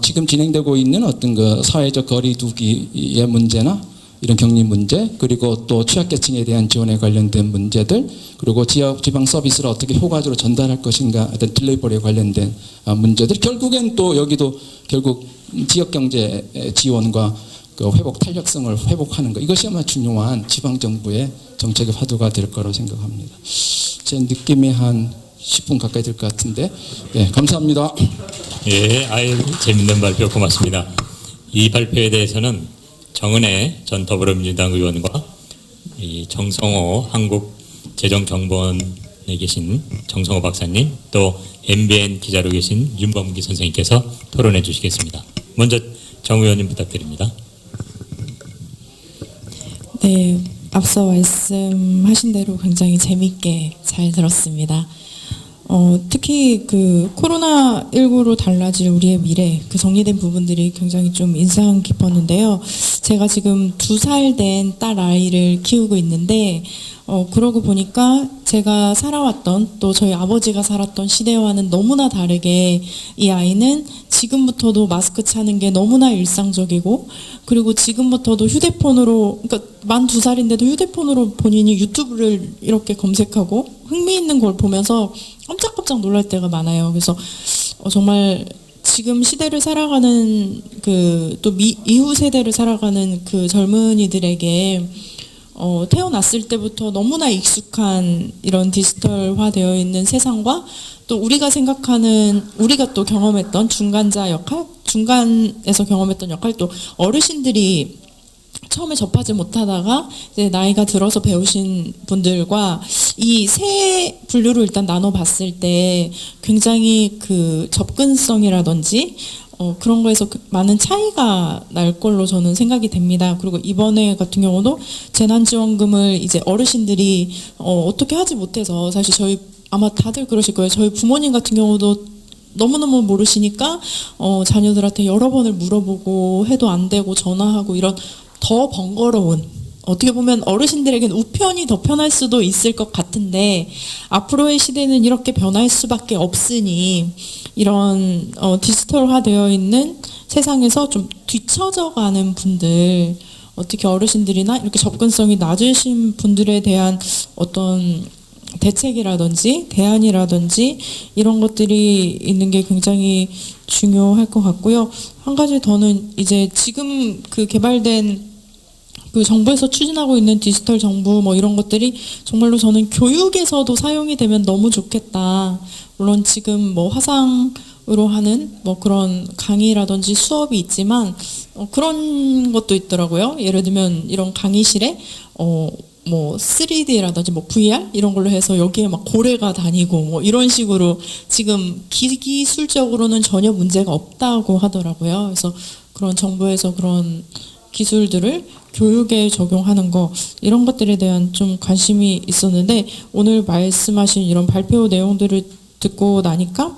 지금 진행되고 있는 어떤 사회적 거리두기의 문제나 이런 격리 문제, 그리고 또 취약계층에 대한 지원에 관련된 문제들, 그리고 지방 서비스를 어떻게 효과적으로 전달할 것인가, 어떤 딜리버리에 관련된 문제들, 결국엔 또 여기도 결국 지역경제 지원과 그 회복 탄력성을 회복하는 것, 이것이 아마 중요한 지방정부의 정책의 화두가 될 거라고 생각합니다. 제 느낌이 한 10분 가까이 될 것 같은데, 네, 감사합니다. 예, 아유, 재밌는 발표 고맙습니다. 이 발표에 대해서는 정은혜 전 더불어민주당 의원과 이 정성호 한국재정정보원에 계신 정성호 박사님, 또 MBN 기자로 계신 윤범기 선생님께서 토론해 주시겠습니다. 먼저 정 의원님 부탁드립니다. 네, 앞서 말씀하신 대로 굉장히 재밌게 잘 들었습니다. 특히 그 코로나19로 달라질 우리의 미래, 그 정리된 부분들이 굉장히 좀 인상 깊었는데요. 제가 지금 2살 된 딸 아이를 키우고 있는데, 그러고 보니까 제가 살아왔던, 또 저희 아버지가 살았던 시대와는 너무나 다르게 이 아이는 지금부터도 마스크 차는 게 너무나 일상적이고, 그리고 지금부터도 휴대폰으로, 그러니까 만 2살인데도 휴대폰으로 본인이 유튜브를 이렇게 검색하고 흥미있는 걸 보면서 깜짝깜짝 놀랄 때가 많아요. 그래서 정말 지금 시대를 살아가는 또 이후 세대를 살아가는 그 젊은이들에게 태어났을 때부터 너무나 익숙한 이런 디지털화 되어 있는 세상과 또 우리가 생각하는, 우리가 또 경험했던 중간자 역할, 중간에서 경험했던 역할, 또 어르신들이 처음에 접하지 못하다가 이제 나이가 들어서 배우신 분들과 이 세 분류를 일단 나눠봤을 때 굉장히 그 접근성이라든지 그런 거에서 많은 차이가 날 걸로 저는 생각이 됩니다. 그리고 이번에 같은 경우도 재난지원금을 이제 어르신들이 어떻게 하지 못해서, 사실 저희 아마 다들 그러실 거예요. 저희 부모님 같은 경우도 너무너무 모르시니까 자녀들한테 여러 번을 물어보고 해도 안 되고 전화하고 이런 더 번거로운, 어떻게 보면 어르신들에겐 우편이 더 편할 수도 있을 것 같은데 앞으로의 시대는 이렇게 변할 수밖에 없으니 이런 디지털화 되어 있는 세상에서 좀 뒤처져 가는 분들, 특히 어르신들이나 이렇게 접근성이 낮으신 분들에 대한 어떤 대책이라든지 대안이라든지 이런 것들이 있는 게 굉장히 중요할 것 같고요. 한 가지 더는 이제 지금 그 개발된 그 정부에서 추진하고 있는 디지털 정부 뭐 이런 것들이 정말로 저는 교육에서도 사용이 되면 너무 좋겠다. 물론 지금 뭐 화상으로 하는 뭐 그런 강의라든지 수업이 있지만 그런 것도 있더라고요. 예를 들면 이런 강의실에 뭐 3D라든지 뭐 VR 이런 걸로 해서 여기에 막 고래가 다니고 뭐 이런 식으로 지금 기술적으로는 전혀 문제가 없다고 하더라고요. 그래서 그런 정부에서 그런 기술들을 교육에 적용하는 거, 이런 것들에 대한 좀 관심이 있었는데 오늘 말씀하신 이런 발표 내용들을 듣고 나니까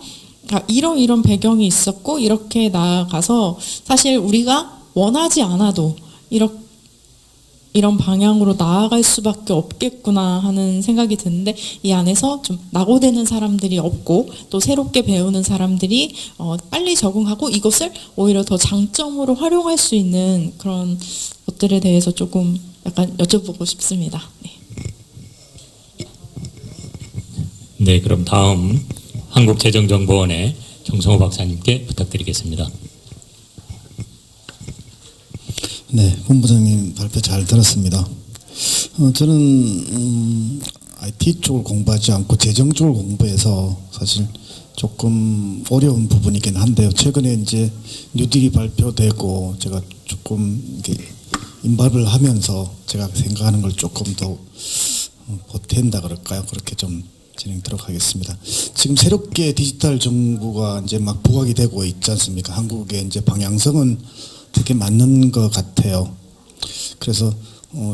이런 배경이 있었고 이렇게 나아가서 사실 우리가 원하지 않아도 이런 방향으로 나아갈 수밖에 없겠구나 하는 생각이 드는데, 이 안에서 좀 낙오되는 사람들이 없고 또 새롭게 배우는 사람들이 빨리 적응하고 이것을 오히려 더 장점으로 활용할 수 있는 그런 것들에 대해서 조금 약간 여쭤보고 싶습니다. 네. 네, 그럼 다음 한국재정정보원의 정성호 박사님께 부탁드리겠습니다. 네, 본부장님 발표 잘 들었습니다. 저는 IT 쪽을 공부하지 않고 재정 쪽을 공부해서 사실 조금 어려운 부분이긴 한데요. 최근에 이제 뉴딜이 발표되고 제가 조금 이렇게 임박을 하면서 제가 생각하는 걸 조금 더 보탠다 그럴까요? 그렇게 좀 진행하도록 하겠습니다. 지금 새롭게 디지털 정부가 이제 막 부각이 되고 있지 않습니까? 한국의 이제 방향성은 되게 맞는 것 같아요. 그래서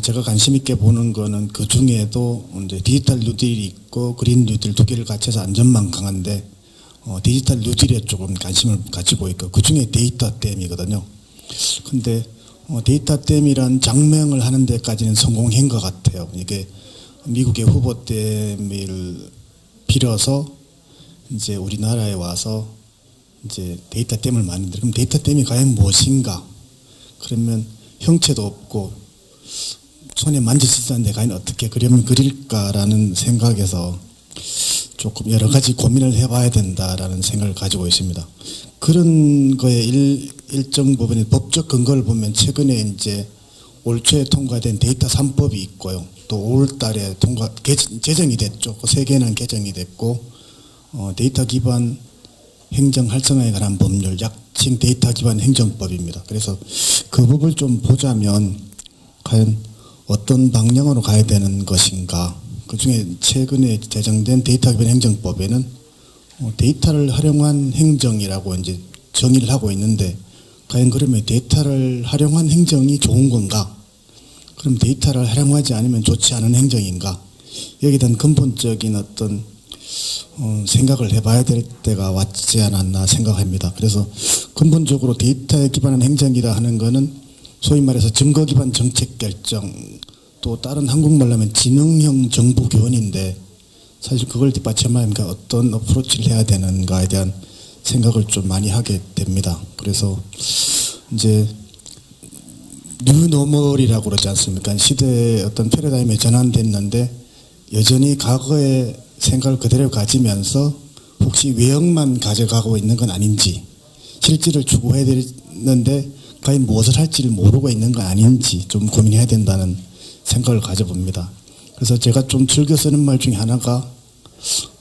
제가 관심 있게 보는 거는 그 중에도 이제 디지털 뉴딜이 있고 그린 뉴딜 두 개를 같이 해서 안전망 강한데 디지털 뉴딜에 조금 관심을 가지고 있고 그 중에 데이터 댐이거든요. 근데 데이터 댐이란 장명을 하는 데까지는 성공한 것 같아요. 이게 미국의 후보 댐을 빌어서 이제 우리나라에 와서 이제 데이터 댐을 만드는데, 그럼 데이터 댐이 과연 무엇인가? 그러면 형체도 없고 손에 만지지도 않는데 과연 어떻게 그림을 그릴까라는 생각에서 조금 여러 가지 고민을 해봐야 된다라는 생각을 가지고 있습니다. 그런 거에 일정 부분의 법적 근거를 보면 최근에 이제 올 초에 통과된 데이터 3법이 있고요. 또 5월 달에 개정이 됐죠. 그 3개는 개정이 됐고, 데이터 기반 행정 활성화에 관한 법률, 약칭 데이터 기반 행정법입니다. 그래서 그 법을 좀 보자면 과연 어떤 방향으로 가야 되는 것인가. 그 중에 최근에 제정된 데이터 기반 행정법에는 데이터를 활용한 행정이라고 이제 정의를 하고 있는데, 과연 그러면 데이터를 활용한 행정이 좋은 건가? 그럼 데이터를 활용하지 않으면 좋지 않은 행정인가? 여기에 대한 근본적인 어떤 생각을 해봐야 될 때가 왔지 않았나 생각합니다. 그래서 근본적으로 데이터에 기반한 행정이라 하는 것은 소위 말해서 증거 기반 정책 결정, 또 다른 한국말로 하면 지능형 정부 교원인데, 사실 그걸 뒷받침하니까 어떤 어프로치를 해야 되는가에 대한 생각을 좀 많이 하게 됩니다. 그래서 이제 뉴노멀이라고 그러지 않습니까? 시대의 어떤 패러다임에 전환됐는데 여전히 과거의 생각을 그대로 가지면서 혹시 외형만 가져가고 있는 건 아닌지, 실질을 추구해야 되는데 과연 무엇을 할지를 모르고 있는 건 아닌지 좀 고민해야 된다는 생각을 가져봅니다. 그래서 제가 좀 즐겨 쓰는 말 중에 하나가,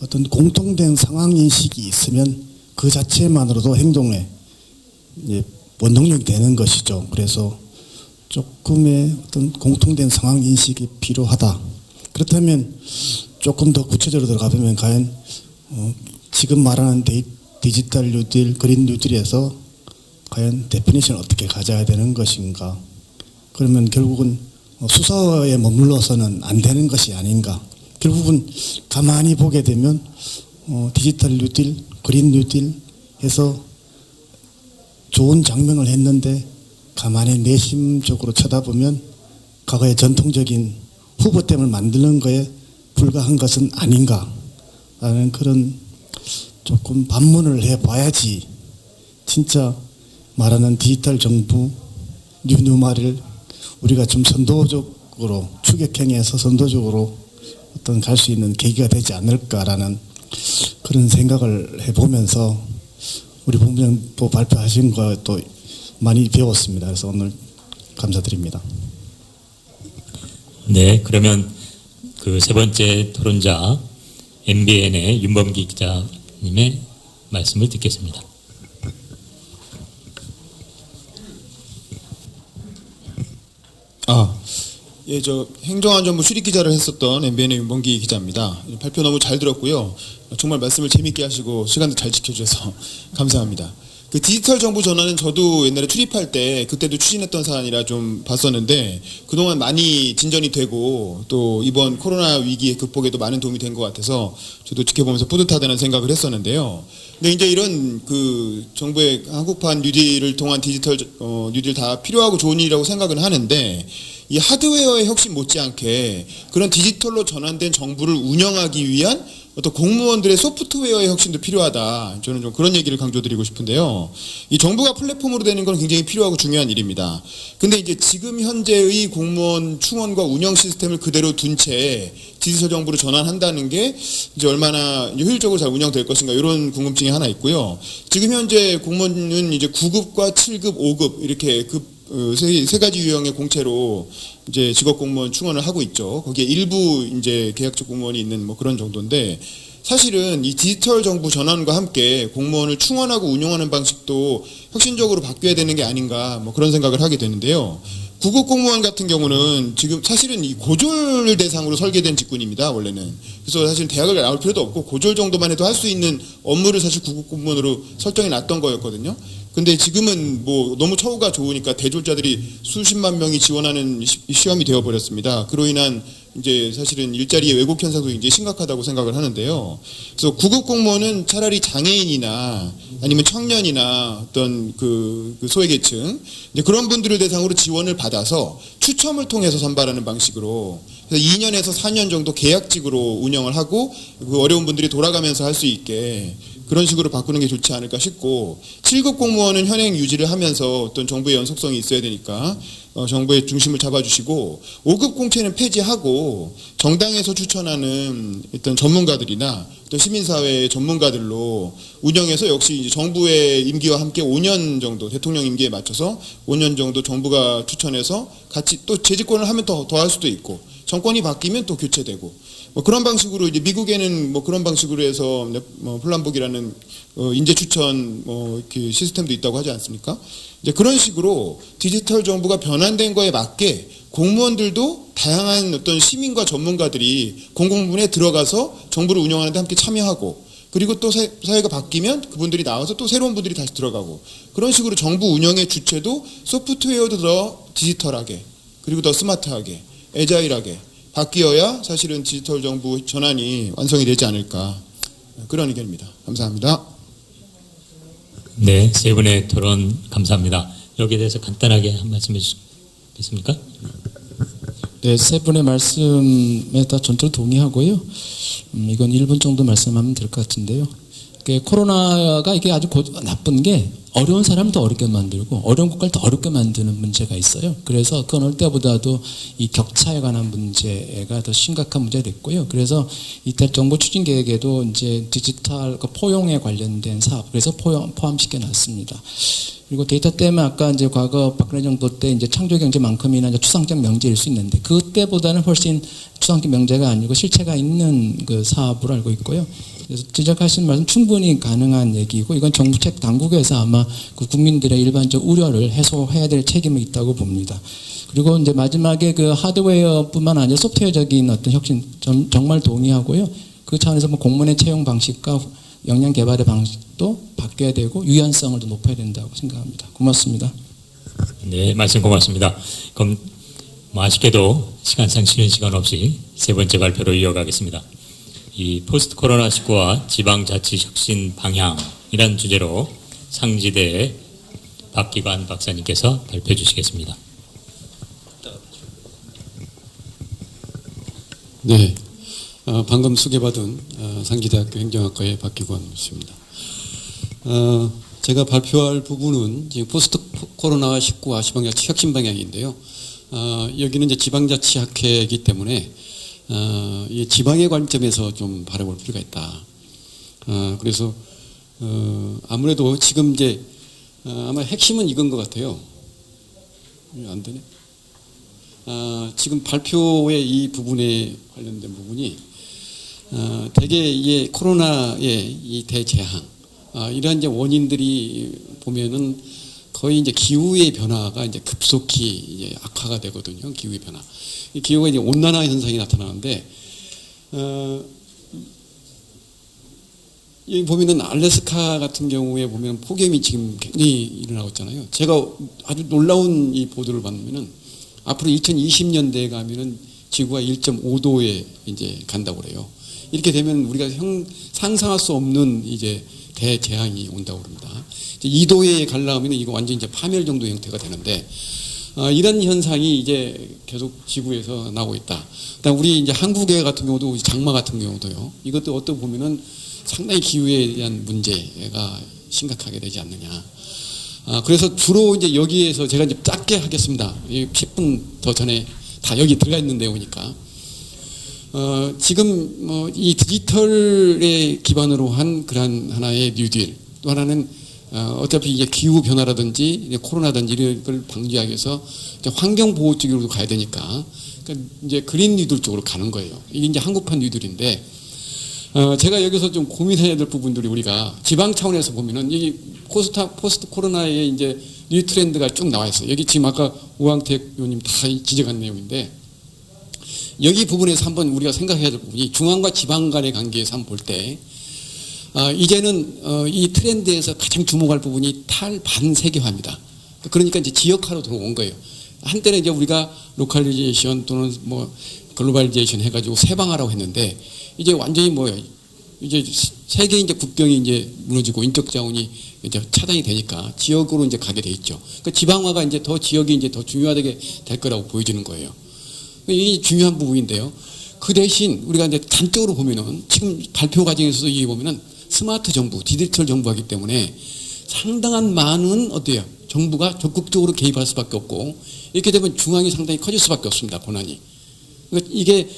어떤 공통된 상황인식이 있으면 그 자체만으로도 행동에 원동력이 되는 것이죠. 그래서 조금의 어떤 공통된 상황인식이 필요하다. 그렇다면 조금 더 구체적으로 들어가 보면 과연 지금 말하는 디지털 뉴딜, 그린 뉴딜에서 과연 데피니션을 어떻게 가져야 되는 것인가. 그러면 결국은 수사에 머물러서는 안 되는 것이 아닌가. 결국은 가만히 보게 되면 디지털 뉴딜, 그린 뉴딜 해서 좋은 장면을 했는데 가만히 내심적으로 쳐다보면 과거의 전통적인 후보템을 만드는 거에 불과한 것은 아닌가라는 그런 조금 반문을 해봐야지 진짜 말하는 디지털 정부 뉴노멀을 우리가 좀 선도적으로 추격행위에서 선도적으로 어떤 갈 수 있는 계기가 되지 않을까라는 그런 생각을 해보면서 우리 본부장도 발표하신 것도 많이 배웠습니다. 그래서 오늘 감사드립니다. 네, 그러면 그 세 번째 토론자 MBN의 윤범기 기자님의 말씀을 듣겠습니다. 예, 저 행정안전부 출입기자를 했었던 MBN의 윤범기 기자입니다. 발표 너무 잘 들었고요. 정말 말씀을 재밌게 하시고 시간도 잘 지켜주셔서 감사합니다. 그 디지털 정부 전환은 저도 옛날에 출입할 때 그때도 추진했던 사안이라 좀 봤었는데 그동안 많이 진전이 되고 또 이번 코로나 위기의 극복에도 많은 도움이 된 것 같아서 저도 지켜보면서 뿌듯하다는 생각을 했었는데요. 근데 이제 이런 그 정부의 한국판 뉴딜을 통한 디지털 뉴딜 다 필요하고 좋은 일이라고 생각은 하는데 이 하드웨어의 혁신 못지않게 그런 디지털로 전환된 정부를 운영하기 위한 어떤 공무원들의 소프트웨어의 혁신도 필요하다. 저는 좀 그런 얘기를 강조드리고 싶은데요. 이 정부가 플랫폼으로 되는 건 굉장히 필요하고 중요한 일입니다. 근데 이제 지금 현재의 공무원 충원과 운영 시스템을 그대로 둔 채 디지털 정부로 전환한다는 게 이제 얼마나 효율적으로 잘 운영될 것인가 이런 궁금증이 하나 있고요. 지금 현재 공무원은 이제 9급과 7급, 5급 이렇게 세 가지 유형의 공채로 이제 직업 공무원 충원을 하고 있죠. 거기에 일부 이제 계약직 공무원이 있는 뭐 그런 정도인데 사실은 이 디지털 정부 전환과 함께 공무원을 충원하고 운영하는 방식도 혁신적으로 바뀌어야 되는 게 아닌가 뭐 그런 생각을 하게 되는데요. 9급 공무원 같은 경우는 지금 사실은 이 고졸 대상으로 설계된 직군입니다. 원래는. 그래서 사실 대학을 나올 필요도 없고 고졸 정도만 해도 할 수 있는 업무를 사실 9급 공무원으로 설정해 놨던 거였거든요. 근데 지금은 뭐 너무 처우가 좋으니까 대졸자들이 수십만 명이 지원하는 시험이 되어버렸습니다. 그로 인한 이제 사실은 일자리의 왜곡 현상도 굉장히 심각하다고 생각을 하는데요. 그래서 9급 공무원은 차라리 장애인이나 아니면 청년이나 어떤 그 소외계층 이제 그런 분들을 대상으로 지원을 받아서 추첨을 통해서 선발하는 방식으로 그래서 2년에서 4년 정도 계약직으로 운영을 하고 그 어려운 분들이 돌아가면서 할 수 있게 그런 식으로 바꾸는 게 좋지 않을까 싶고 7급 공무원은 현행 유지를 하면서 어떤 정부의 연속성이 있어야 되니까 정부의 중심을 잡아주시고 5급 공채는 폐지하고 정당에서 추천하는 어떤 전문가들이나 또 시민사회의 전문가들로 운영해서 역시 이제 정부의 임기와 함께 5년 정도 대통령 임기에 맞춰서 5년 정도 정부가 추천해서 같이 또 재집권을 하면 더 할 수도 있고 정권이 바뀌면 또 교체되고 뭐 그런 방식으로 이제 미국에는 뭐 그런 방식으로 해서 뭐 플란북이라는 인재 추천 뭐 이렇게 시스템도 있다고 하지 않습니까? 이제 그런 식으로 디지털 정부가 변환된 거에 맞게 공무원들도 다양한 어떤 시민과 전문가들이 공공부문에 들어가서 정부를 운영하는 데 함께 참여하고 그리고 또 사회가 바뀌면 그분들이 나와서 또 새로운 분들이 다시 들어가고 그런 식으로 정부 운영의 주체도 소프트웨어도 더 디지털하게 그리고 더 스마트하게 애자일하게 바뀌어야 사실은 디지털 정부 전환이 완성이 되지 않을까 그런 의견입니다. 감사합니다. 네, 세 분의 토론 감사합니다. 여기에 대해서 간단하게 한 말씀 해주시겠습니까? 네, 세 분의 말씀에 다 전적으로 동의하고요. 이건 1분 정도 말씀하면 될 것 같은데요. 코로나가 이게 아주 나쁜 게 어려운 사람을 더 어렵게 만들고 어려운 국가를 더 어렵게 만드는 문제가 있어요. 그래서 그 어느 때보다도 이 격차에 관한 문제가 더 심각한 문제가 됐고요. 그래서 이때 정부 추진 계획에도 이제 디지털 포용에 관련된 사업 그래서 포함시켜 놨습니다. 그리고 데이터 때문에 아까 이제 과거 박근혜 정부 때 이제 창조경제만큼이나 이제 추상적 명제일 수 있는데 그때보다는 훨씬 추상적 명제가 아니고 실체가 있는 그 사업으로 알고 있고요. 그래서 지적하신 말씀 충분히 가능한 얘기고 이건 정부 책 당국에서 아마 그 국민들의 일반적 우려를 해소해야 될 책임이 있다고 봅니다. 그리고 이제 마지막에 그 하드웨어뿐만 아니라 소프트웨어적인 어떤 혁신 정말 동의하고요. 그 차원에서 뭐 공무원의 채용 방식과 역량 개발의 방식도 바뀌어야 되고 유연성을 더 높여야 된다고 생각합니다. 고맙습니다. 네, 말씀 고맙습니다. 그럼 아쉽게도 시간상 쉬는 시간 없이 세 번째 발표로 이어가겠습니다. 이 포스트 코로나 19와 지방자치 혁신 방향이라는 주제로 상지대 박기관 박사님께서 발표해 주시겠습니다. 네, 방금 소개받은 상지대학교 행정학과의 박기관 교수입니다. 제가 발표할 부분은 지금 포스트 코로나 19와 지방자치 혁신 방향인데요. 여기는 이제 지방자치학회이기 때문에 이 지방의 관점에서 좀 바라볼 필요가 있다. 그래서 아무래도 지금 이제 아마 핵심은 이건 것 같아요. 안 되네. 지금 발표의 이 부분에 관련된 부분이 대개 이 코로나의 이 대재앙 이러한 이제 원인들이 보면은 거의 이제 기후의 변화가 이제 급속히 이제 악화가 되거든요. 기후의 변화. 이 기후가 이제 온난화 현상이 나타나는데 여기 보면은 알래스카 같은 경우에 보면 폭염이 지금 굉장히 일어나고 있잖아요. 제가 아주 놀라운 이 보도를 봤냐면은 앞으로 2020년대에 가면은 지구가 1.5도에 이제 간다고 그래요. 이렇게 되면 우리가 상상할 수 없는 이제 대재앙이 온다고 그럽니다. 2도에 가려면 이거 완전 이제 파멸 정도 형태가 되는데 이런 현상이 이제 계속 지구에서 나오고 있다. 그다음 우리 이제 한국에 같은 경우도 장마 같은 경우도요. 이것도 어떻게 보면은 상당히 기후에 대한 문제가 심각하게 되지 않느냐. 그래서 주로 이제 여기에서 제가 이제 짧게 하겠습니다. 10분 더 전에 다 여기 들어가 있는 내용이니까. 지금 이 디지털에 기반으로 한 그런 하나의 뉴딜, 또 하나는 어차피 이제 기후 변화라든지 이제 코로나든지 이런 걸 방지하기 위해서 이제 환경 보호 쪽으로 가야 되니까 그러니까 이제 그린 뉴딜 쪽으로 가는 거예요. 이게 이제 한국판 뉴딜인데 제가 여기서 좀 고민해야 될 부분들이 우리가 지방 차원에서 보면은 이 포스트 코로나의 이제 뉴 트렌드가 쭉 나와 있어요. 여기 지금 아까 우왕택 의원님 다 지적한 내용인데 여기 부분에서 한번 우리가 생각해야 될 부분이 중앙과 지방 간의 관계에서 한번 볼 때 이제는 이 트렌드에서 가장 주목할 부분이 탈반세계화입니다. 그러니까 이제 지역화로 들어온 거예요. 한때는 이제 우리가 로컬리제이션 또는 뭐 글로벌리제이션 해가지고 세방화라고 했는데 이제 완전히 뭐예요. 이제 세계 이제 국경이 이제 무너지고 인적 자원이 이제 차단이 되니까 지역으로 이제 가게 돼 있죠. 그러니까 지방화가 이제 더 지역이 이제 더 중요하게 될 거라고 보여지는 거예요. 이게 중요한 부분인데요. 그 대신 우리가 이제 단적으로 보면은 지금 발표 과정에서도 이게 보면은 스마트 정부, 디지털 정부이기 때문에 상당한 많은 어때요? 정부가 적극적으로 개입할 수밖에 없고 이렇게 되면 중앙이 상당히 커질 수밖에 없습니다. 권한이. 그러니까 이게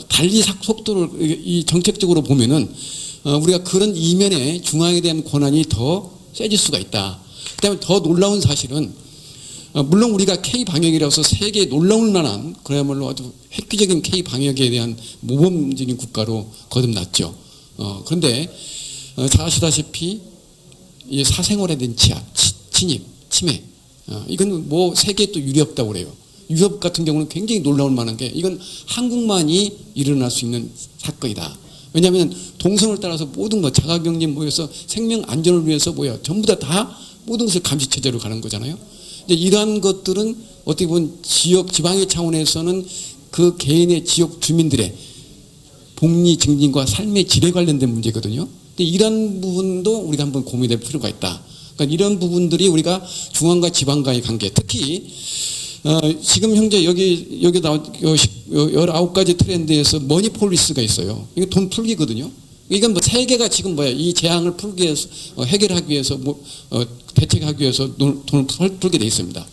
달리 속도를 이 정책적으로 보면은 우리가 그런 이면에 중앙에 대한 권한이 더 세질 수가 있다. 그다음에 더 놀라운 사실은 물론 우리가 K 방역이라서 세계에 놀라울 만한 그야말로 아주 획기적인 K 방역에 대한 모범적인 국가로 거듭났죠. 그런데 잘 아시다시피 이 사생활에 대한 제약, 침입, 침해 이건 뭐 세계에 또 유례없다고 그래요. 유럽 같은 경우는 굉장히 놀라울 만한 게 이건 한국만이 일어날 수 있는 사건이다. 왜냐하면 동선을 따라서 모든 것 자가격리 모여서 생명 안전을 위해서 전부 다 모든 것을 감시 체제로 가는 거잖아요. 이제 이러한 것들은 어떻게 보면 지역 지방의 차원에서는 그 개인의 지역 주민들의 복리 증진과 삶의 질에 관련된 문제거든요. 근데 이런 부분도 우리가 한번 고민할 필요가 있다. 그러니까 이런 부분들이 우리가 중앙과 지방과의 관계, 특히 지금 현재 여기 나온 19가지 트렌드에서 머니폴리스가 있어요. 이게 돈 풀기거든요. 이건 뭐 세계가 지금 이 재앙을 풀기 위해서 해결하기 위해서 대책하기 위해서 돈을 풀게 돼 있습니다.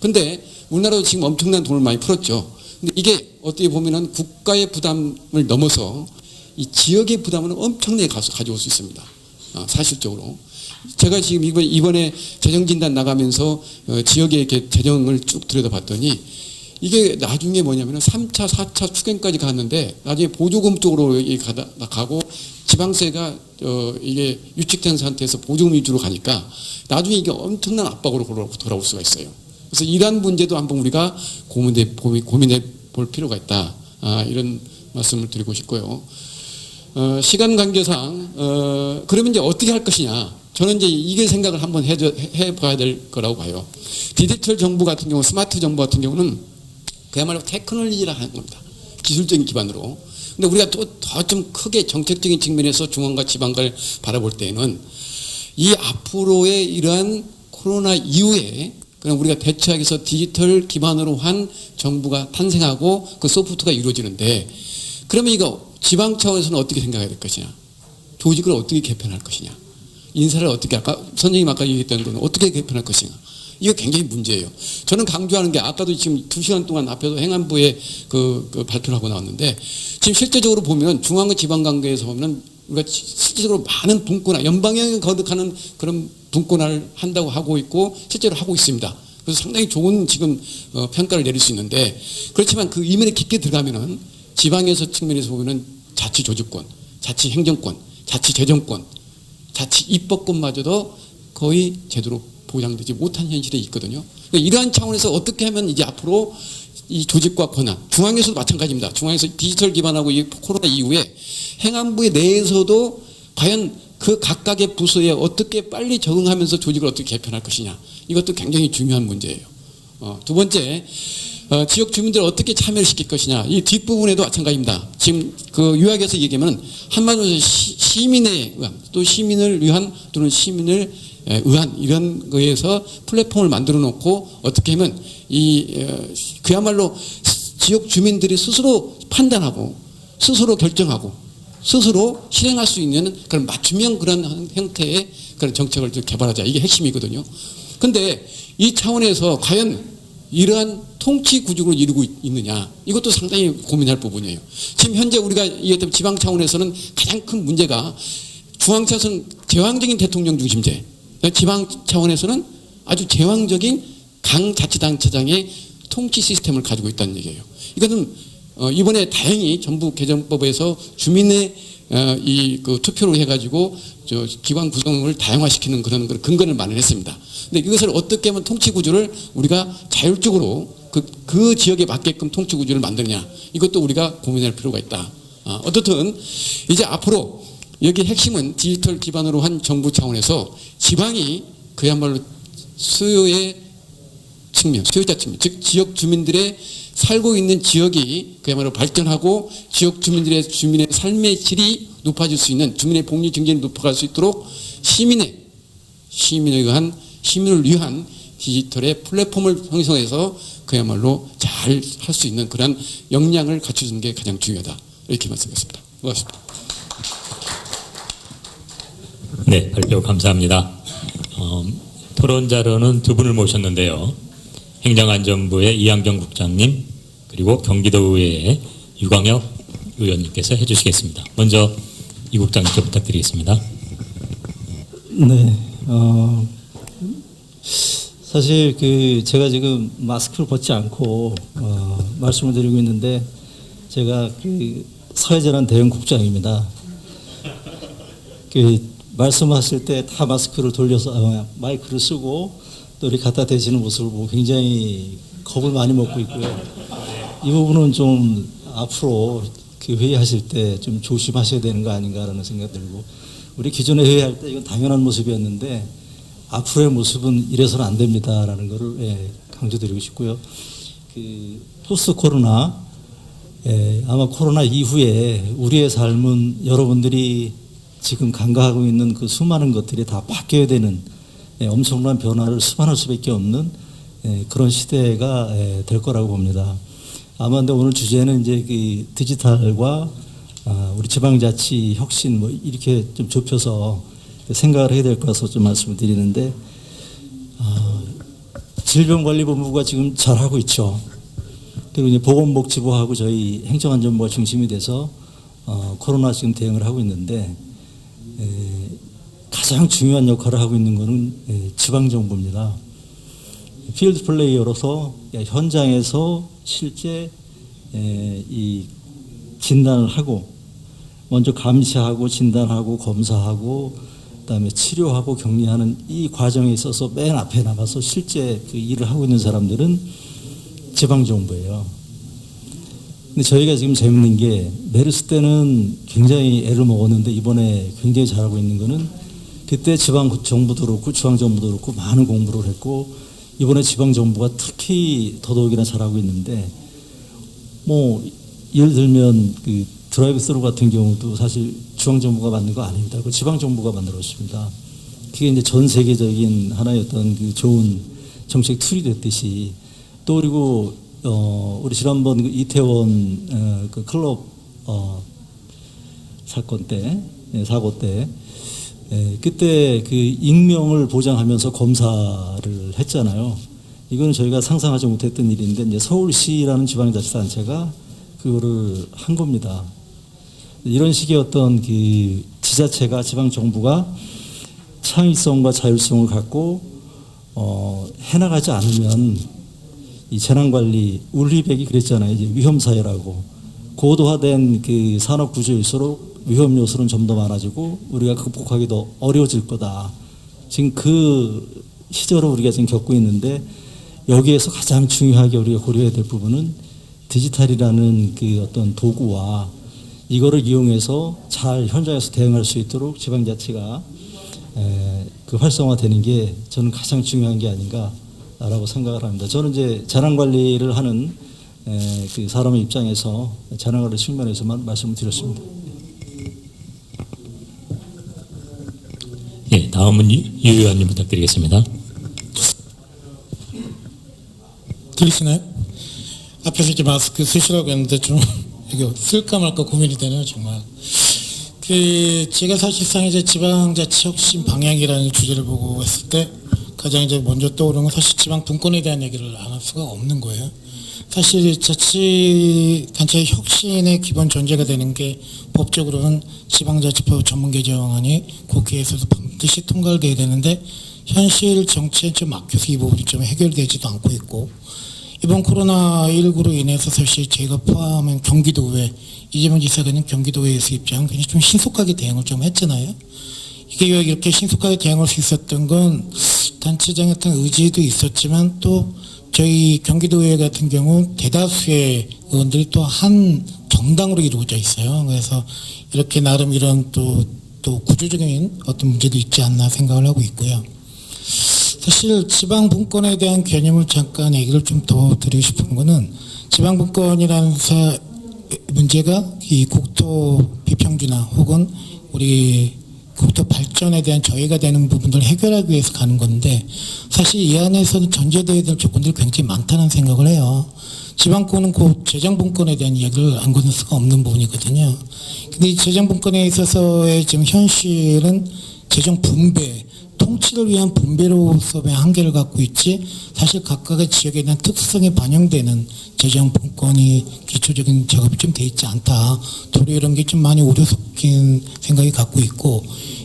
근데 우리나라도 지금 엄청난 돈을 많이 풀었죠. 근데 이게 어떻게 보면은 국가의 부담을 넘어서 이 지역의 부담을 엄청나게 가져올 수 있습니다. 사실적으로. 제가 지금 이번에 재정진단 나가면서 지역의 이렇게 재정을 쭉 들여다봤더니 이게 나중에 뭐냐면은 3차, 4차 추경까지 갔는데 나중에 보조금 쪽으로 가고 지방세가 이게 유축된 상태에서 보조금 위주로 가니까 나중에 이게 엄청난 압박으로 돌아올 수가 있어요. 그래서 이러한 문제도 한번 우리가 고민해 볼 필요가 있다. 이런 말씀을 드리고 싶고요. 시간 관계상 그러면 이제 어떻게 할 것이냐? 저는 이제 이게 생각을 한번 해봐야 될 거라고 봐요. 디지털 정부 같은 경우, 스마트 정부 같은 경우는 그야말로 테크놀로지라 하는 겁니다. 기술적인 기반으로. 근데 우리가 또 더 좀 크게 정책적인 측면에서 중앙과 지방을 바라볼 때에는 이 앞으로의 이러한 코로나 이후에 그럼 우리가 대처하기 위해서 디지털 기반으로 한 정부가 탄생하고 그 소프트가 이루어지는데 그러면 이거 지방 차원에서는 어떻게 생각해야 될 것이냐? 조직을 어떻게 개편할 것이냐? 인사를 어떻게 선생님 아까 얘기했던 거는 어떻게 개편할 것이냐? 이거 굉장히 문제예요. 저는 강조하는 게 아까도 지금 2시간 동안 앞에서 행안부에 그 발표를 하고 나왔는데 지금 실제적으로 보면 중앙과 지방 관계에서 보면 우리가 실제적으로 많은 분권화, 연방형을 거듭하는 그런 분권화를 한다고 하고 있고 실제로 하고 있습니다. 그래서 상당히 좋은 지금 평가를 내릴 수 있는데 그렇지만 그 이면에 깊게 들어가면은 지방에서 측면에서 보면은 자치 조직권, 자치 행정권, 자치 재정권, 자치 입법권마저도 거의 제대로 보장되지 못한 현실에 있거든요. 그러니까 이러한 차원에서 어떻게 하면 이제 앞으로 이 조직과 권한, 중앙에서도 마찬가지입니다. 중앙에서 디지털 기반하고 이 코로나 이후에 행안부의 내에서도 과연 그 각각의 부서에 어떻게 빨리 적응하면서 조직을 어떻게 개편할 것이냐. 이것도 굉장히 중요한 문제예요. 두 번째, 지역 주민들을 어떻게 참여를 시킬 것이냐. 이 뒷부분에도 마찬가지입니다. 지금 그 요약해서 얘기하면 한마디로 시민의 의한, 또 시민을 위한 또는 시민을 의한 이런 거에서 플랫폼을 만들어 놓고 어떻게 하면 그야말로 지역 주민들이 스스로 판단하고 스스로 결정하고 스스로 실행할 수 있는 그런 맞춤형 그런 형태의 그런 정책을 개발하자. 이게 핵심이거든요. 근데 이 차원에서 과연 이러한 통치 구조를 이루고 있느냐. 이것도 상당히 고민할 부분이에요. 지금 현재 우리가 이게 지방 차원에서는 가장 큰 문제가 중앙 차원에서는 제왕적인 대통령 중심제. 지방 차원에서는 아주 제왕적인 강자치단체장의 통치 시스템을 가지고 있다는 얘기예요. 이것은 이번에 다행히 정부 개정법에서 주민의 그 투표로 해가지고 기관 구성을 다양화시키는 그런 근거를 마련했습니다. 근데 이것을 어떻게 하면 통치 구조를 우리가 자율적으로 그 지역에 맞게끔 통치 구조를 만드냐 이것도 우리가 고민할 필요가 있다. 어떻든 이제 앞으로 여기 핵심은 디지털 기반으로 한 정부 차원에서 지방이 그야말로 수요의 측면, 수요자 측면, 즉 지역 주민들의 살고 있는 지역이 그야말로 발전하고 지역 주민의 삶의 질이 높아질 수 있는 주민의 복리 증진이 높아갈 수 있도록 시민을 위한 디지털의 플랫폼을 형성해서 그야말로 잘 할 수 있는 그런 역량을 갖추는 게 가장 중요하다. 이렇게 말씀드렸습니다. 고맙습니다. 네, 발표 감사합니다. 토론자로는 두 분을 모셨는데요. 행정안전부의 이항정 국장님, 그리고 경기도의회의 유광혁 의원님께서 해주시겠습니다. 먼저 이 국장님께 부탁드리겠습니다. 네, 사실 제가 지금 마스크를 벗지 않고 말씀을 드리고 있는데 제가 사회재난 대응 국장입니다. 말씀하실 때 다 마스크를 돌려서 마이크를 쓰고 또 이렇게 갖다 대시는 모습을 보고 굉장히 겁을 많이 먹고 있고요. 이 부분은 좀 앞으로 회의하실 때 좀 조심하셔야 되는 거 아닌가라는 생각이 들고, 우리 기존에 회의할 때 이건 당연한 모습이었는데 앞으로의 모습은 이래서는 안 됩니다라는 것을 강조드리고 싶고요. 포스트 코로나, 아마 코로나 이후에 우리의 삶은 여러분들이 지금 간과하고 있는 그 수많은 것들이 다 바뀌어야 되는 엄청난 변화를 수반할 수밖에 없는 그런 시대가 될 거라고 봅니다. 아마 근데 오늘 주제는 이제 디지털과 우리 지방자치 혁신 뭐 이렇게 좀 좁혀서 생각을 해야 될 것으로 좀 말씀을 드리는데, 질병관리본부가 지금 잘하고 있죠. 그리고 이제 보건복지부하고 저희 행정안전부가 중심이 돼서 코로나 지금 대응을 하고 있는데, 가장 중요한 역할을 하고 있는 것은 지방정부입니다. 필드 플레이어로서 현장에서 실제 이 진단을 하고, 먼저 감시하고 진단하고 검사하고 그다음에 치료하고 격리하는 이 과정에 있어서 맨 앞에 나가서 실제 그 일을 하고 있는 사람들은 지방정부예요. 근데 저희가 지금 재밌는 게, 메르스 때는 굉장히 애를 먹었는데 이번에 굉장히 잘하고 있는 거는, 그때 지방정부도 그렇고 중앙정부도 그렇고 많은 공부를 했고 이번에 지방정부가 특히 더더욱이나 잘하고 있는데, 뭐 예를 들면 드라이브 스루 같은 경우도 사실 중앙정부가 만든 거 아닙니다. 그 지방정부가 만들었습니다. 그게 이제 전 세계적인 하나의 어떤 좋은 정책 툴이 됐듯이, 또 그리고 우리 지난번 이태원 클럽 사건 때, 사고 때, 그때 익명을 보장하면서 검사를 했잖아요. 이거는 저희가 상상하지 못했던 일인데, 이제 서울시라는 지방자치단체가 그거를 한 겁니다. 이런 식의 어떤 지자체가, 지방정부가 창의성과 자율성을 갖고 해나가지 않으면 이 재난관리, 울리백이 그랬잖아요. 이제 위험사회라고. 고도화된 산업 구조일수록 위험 요소는 좀 더 많아지고 우리가 극복하기 더 어려워질 거다. 지금 그 시절을 우리가 지금 겪고 있는데, 여기에서 가장 중요하게 우리가 고려해야 될 부분은 디지털이라는 어떤 도구와 이거를 이용해서 잘 현장에서 대응할 수 있도록 지방자치가 활성화되는 게 저는 가장 중요한 게 아닌가라고 생각을 합니다. 저는 이제 재난관리를 하는 사람의 입장에서 재난관리 측면에서만 말씀을 드렸습니다. 예, 다음은 유 의원님 부탁드리겠습니다. 들리시나요? 앞에서 이제 마스크 쓰시라고 했는데 좀 이거 쓸까 말까 고민이 되네요, 정말. 제가 사실상 이제 지방자치 혁신 방향이라는 주제를 보고 했을 때 가장 이제 먼저 떠오르는 건 사실 지방 분권에 대한 얘기를 안 할 수가 없는 거예요. 사실 자치단체의 혁신의 기본 전제가 되는 게 법적으로는 지방자치법 전문 개정안이 국회에서도 반드시 통과돼야 되는데, 현실 정치에 좀 막혀서 이 부분이 좀 해결되지도 않고 있고, 이번 코로나19로 인해서 사실 제가 포함한 경기도의회, 이재명 지사가 있는 경기도의회에서 입장은 굉장히 좀 신속하게 대응을 좀 했잖아요. 이게 이렇게 신속하게 대응할 수 있었던 건 단체장의 어떤 의지도 있었지만, 또 저희 경기도의회 같은 경우 대다수의 의원들이 또 한 정당으로 이루어져 있어요. 그래서 이렇게 나름 이런 또 구조적인 어떤 문제도 있지 않나 생각을 하고 있고요. 사실 지방분권에 대한 개념을 잠깐 얘기를 좀 더 드리고 싶은 거는, 지방분권이라는 문제가 이 국토 비평준화 혹은 우리 국토 발전에 대한 저해가 되는 부분들을 해결하기 위해서 가는 건데, 사실 이 안에서는 전제되어야 될 조건들이 굉장히 많다는 생각을 해요. 지방권은 곧 재정분권에 대한 이야기를 안 건널 수가 없는 부분이거든요. 근데 이 재정분권에 있어서의 지금 현실은 재정 분배, 통치를 위한 분배로서의 한계를 갖고 있지 사실 각각의 지역에 대한 특성이 반영되는 재정 분권이 기초적인 작업이 좀 돼 있지 않다. 도리어 이런 게 좀 많이 오류 섞인 생각이 갖고 있고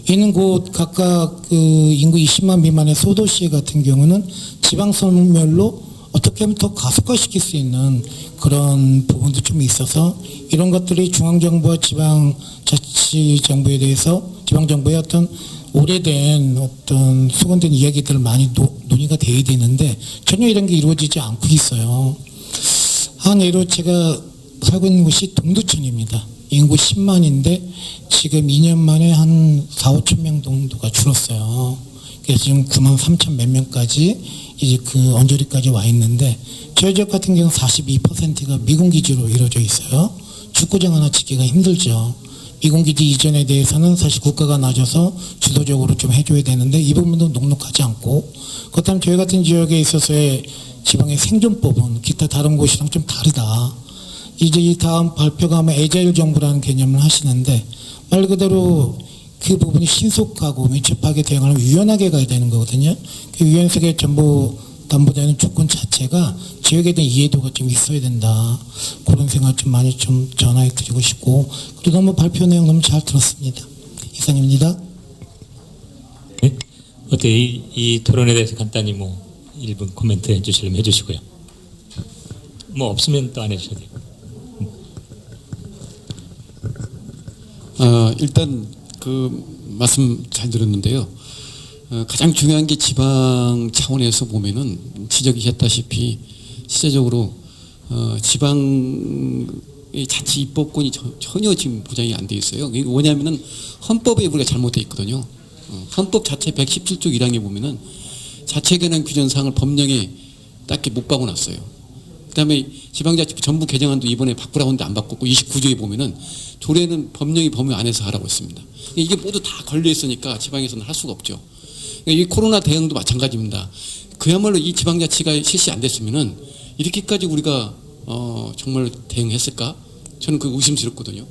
이는 곧 각각 그 인구 20만 미만의 소도시 같은 경우는 지방선별로 어떻게 하면 더 가속화시킬 수 있는 그런 부분도 좀 있어서 이런 것들이 중앙정부와 지방자치정부에 대해서 지방정부의 어떤 오래된 어떤 수건된 이야기들을 많이 논의가 돼야 되는데 전혀 이런 게 이루어지지 않고 있어요. 한 예로 제가 살고 있는 곳이 동두천입니다. 인구 10만인데 지금 2년 만에 한 4, 5천 명 정도가 줄었어요. 그래서 지금 9만 3천 몇 명까지 이제 그 언저리까지 와 있는데 저희 지역 같은 경우는 42%가 미군기지로 이루어져 있어요. 축구장 하나 짓기가 힘들죠. 미군기지 이전에 대해서는 사실 국가가 나서서 주도적으로 좀 해줘야 되는데 이 부분도 녹록하지 않고 그렇다면 저희 같은 지역에 있어서의 지방의 생존법은 기타 다른 곳이랑 좀 다르다. 이제 이 다음 발표가 아마 애자일 정부라는 개념을 하시는데 말 그대로 그 부분이 신속하고 밀접하게 대응하려면 유연하게 가야 되는 거거든요. 그 유연성의 전부 담보되는 조건 자체가 지역에 대한 이해도가 좀 있어야 된다. 그런 생각 좀 많이 좀 전화해 드리고 싶고 그리고 너무 발표 내용 너무 잘 들었습니다. 이상입니다. 네? 어때 이 토론에 대해서 간단히 뭐 1분 코멘트 해주시려면 해주시고요. 뭐 없으면 또 안 해주셔도 돼요. 일단 그 말씀 잘 들었는데요. 가장 중요한 게 지방 차원에서 보면은 지적이 했다시피 실제적으로 지방의 자치 입법권이 전혀 지금 보장이 안 돼 있어요. 이게 뭐냐면은 헌법에 우리가 잘못돼 있거든요. 헌법 자체 117조 1항에 보면은 자체 개헌 규정사항을 법령에 딱히 못 박아놨어요. 그다음에 지방자치부 전부 개정안도 이번에 바꾸라고 했는데 안 바꿨고 29조에 보면은 조례는 법령이 범위 안에서 하라고 했습니다. 이게 모두 다 걸려 있으니까 지방에서는 할 수가 없죠. 이 코로나 대응도 마찬가지입니다. 그야말로 이 지방자치가 실시 안 됐으면은 이렇게까지 우리가 정말 대응했을까? 저는 그 의심스럽거든요.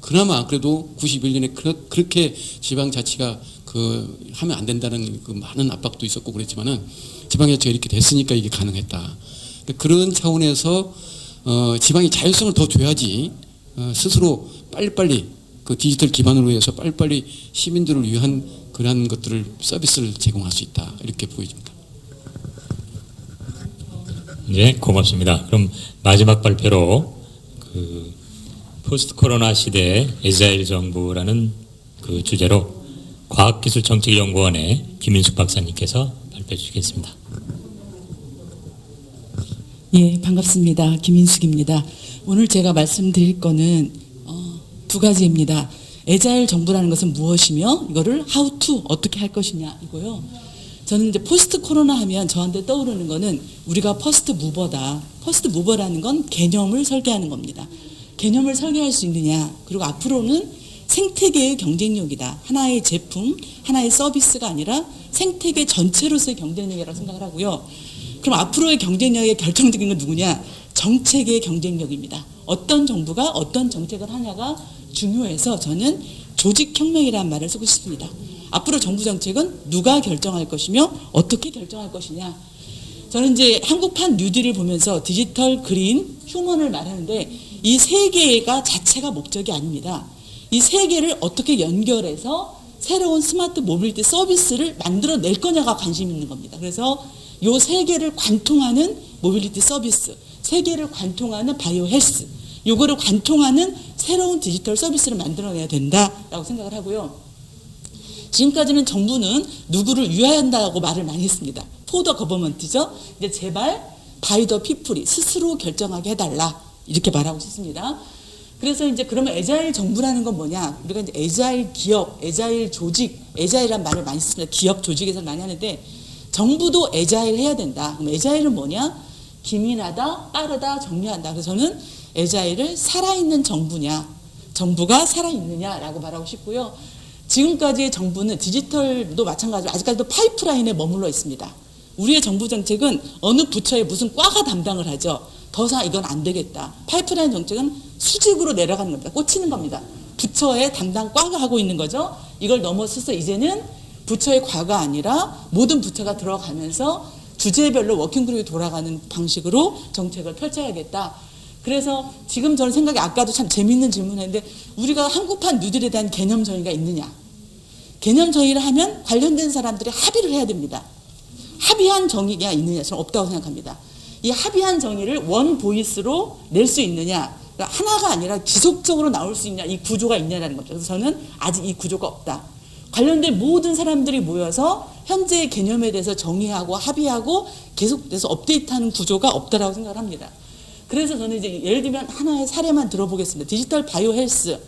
그나마 그래도 91년에 그렇게 지방자치가 그 하면 안 된다는 그 많은 압박도 있었고 그랬지만은 지방자치가 이렇게 됐으니까 이게 가능했다. 그런 차원에서 지방이 자율성을 더 줘야지 스스로 빨리빨리 그 디지털 기반으로 해서 빨리빨리 시민들을 위한 그러한 것들을 서비스를 제공할 수 있다 이렇게 보여집니다. 네, 고맙습니다. 그럼 마지막 발표로 그 포스트 코로나 시대의 애자일 정부라는 그 주제로 과학기술정책연구원의 김인숙 박사님께서 발표해 주시겠습니다. 예, 반갑습니다. 김인숙입니다. 오늘 제가 말씀드릴 거는 두 가지입니다. 애자일 정부라는 것은 무엇이며 이거를 how to 어떻게 할 것이냐 이거요. 저는 이제 포스트 코로나 하면 저한테 떠오르는 거는 우리가 퍼스트 무버다. 퍼스트 무버라는 건 개념을 설계하는 겁니다. 개념을 설계할 수 있느냐. 그리고 앞으로는 생태계의 경쟁력이다. 하나의 제품, 하나의 서비스가 아니라 생태계 전체로서의 경쟁력이라고 생각을 하고요. 그럼 앞으로의 경쟁력의 결정적인 건 누구냐? 정책의 경쟁력입니다. 어떤 정부가 어떤 정책을 하냐가 중요해서 저는 조직혁명이라는 말을 쓰고 싶습니다. 앞으로 정부 정책은 누가 결정할 것이며 어떻게 결정할 것이냐. 저는 이제 한국판 뉴딜을 보면서 디지털, 그린, 휴먼을 말하는데 이 세 개가 자체가 목적이 아닙니다. 이 세 개를 어떻게 연결해서 새로운 스마트 모빌리티 서비스를 만들어낼 거냐가 관심 있는 겁니다. 그래서 요 세 개를 관통하는 모빌리티 서비스, 세 개를 관통하는 바이오 헬스, 요거를 관통하는 새로운 디지털 서비스를 만들어내야 된다라고 생각을 하고요. 지금까지는 정부는 누구를 위한다고 말을 많이 했습니다. For the government죠. 이제 제발 by the people이 스스로 결정하게 해달라 이렇게 말하고 싶습니다. 그래서 이제 그러면 애자일 정부라는 건 뭐냐? 우리가 이제 애자일 기업, 애자일 조직, 애자일이라는 말을 많이 씁니다. 기업 조직에서 많이 하는데 정부도 애자일 해야 된다. 그럼 애자일은 뭐냐? 기민하다, 빠르다, 정리한다. 그래서 저는 애자일을 살아있는 정부냐, 정부가 살아있느냐라고 말하고 싶고요. 지금까지의 정부는 디지털도 마찬가지로 아직까지도 파이프라인에 머물러 있습니다. 우리의 정부 정책은 어느 부처에 무슨 과가 담당을 하죠. 더 이상 이건 안 되겠다. 파이프라인 정책은 수직으로 내려가는 겁니다. 꽂히는 겁니다. 부처의 담당 과가 하고 있는 거죠. 이걸 넘어서서 이제는 부처의 과가 아니라 모든 부처가 들어가면서 주제별로 워킹그룹이 돌아가는 방식으로 정책을 펼쳐야겠다. 그래서 지금 저는 생각이 아까도 참 재밌는 질문했는데 우리가 한국판 뉴딜에 대한 개념 정의가 있느냐. 개념 정의를 하면 관련된 사람들이 합의를 해야 됩니다. 합의한 정의가 있느냐 저는 없다고 생각합니다. 이 합의한 정의를 원 보이스로 낼 수 있느냐. 그러니까 하나가 아니라 지속적으로 나올 수 있냐. 이 구조가 있냐라는 거죠. 그래서 저는 아직 이 구조가 없다. 관련된 모든 사람들이 모여서 현재의 개념에 대해서 정의하고 합의하고 계속해서 업데이트하는 구조가 없다라고 생각을 합니다. 그래서 저는 이제 예를 들면 하나의 사례만 들어보겠습니다. 디지털 바이오 헬스.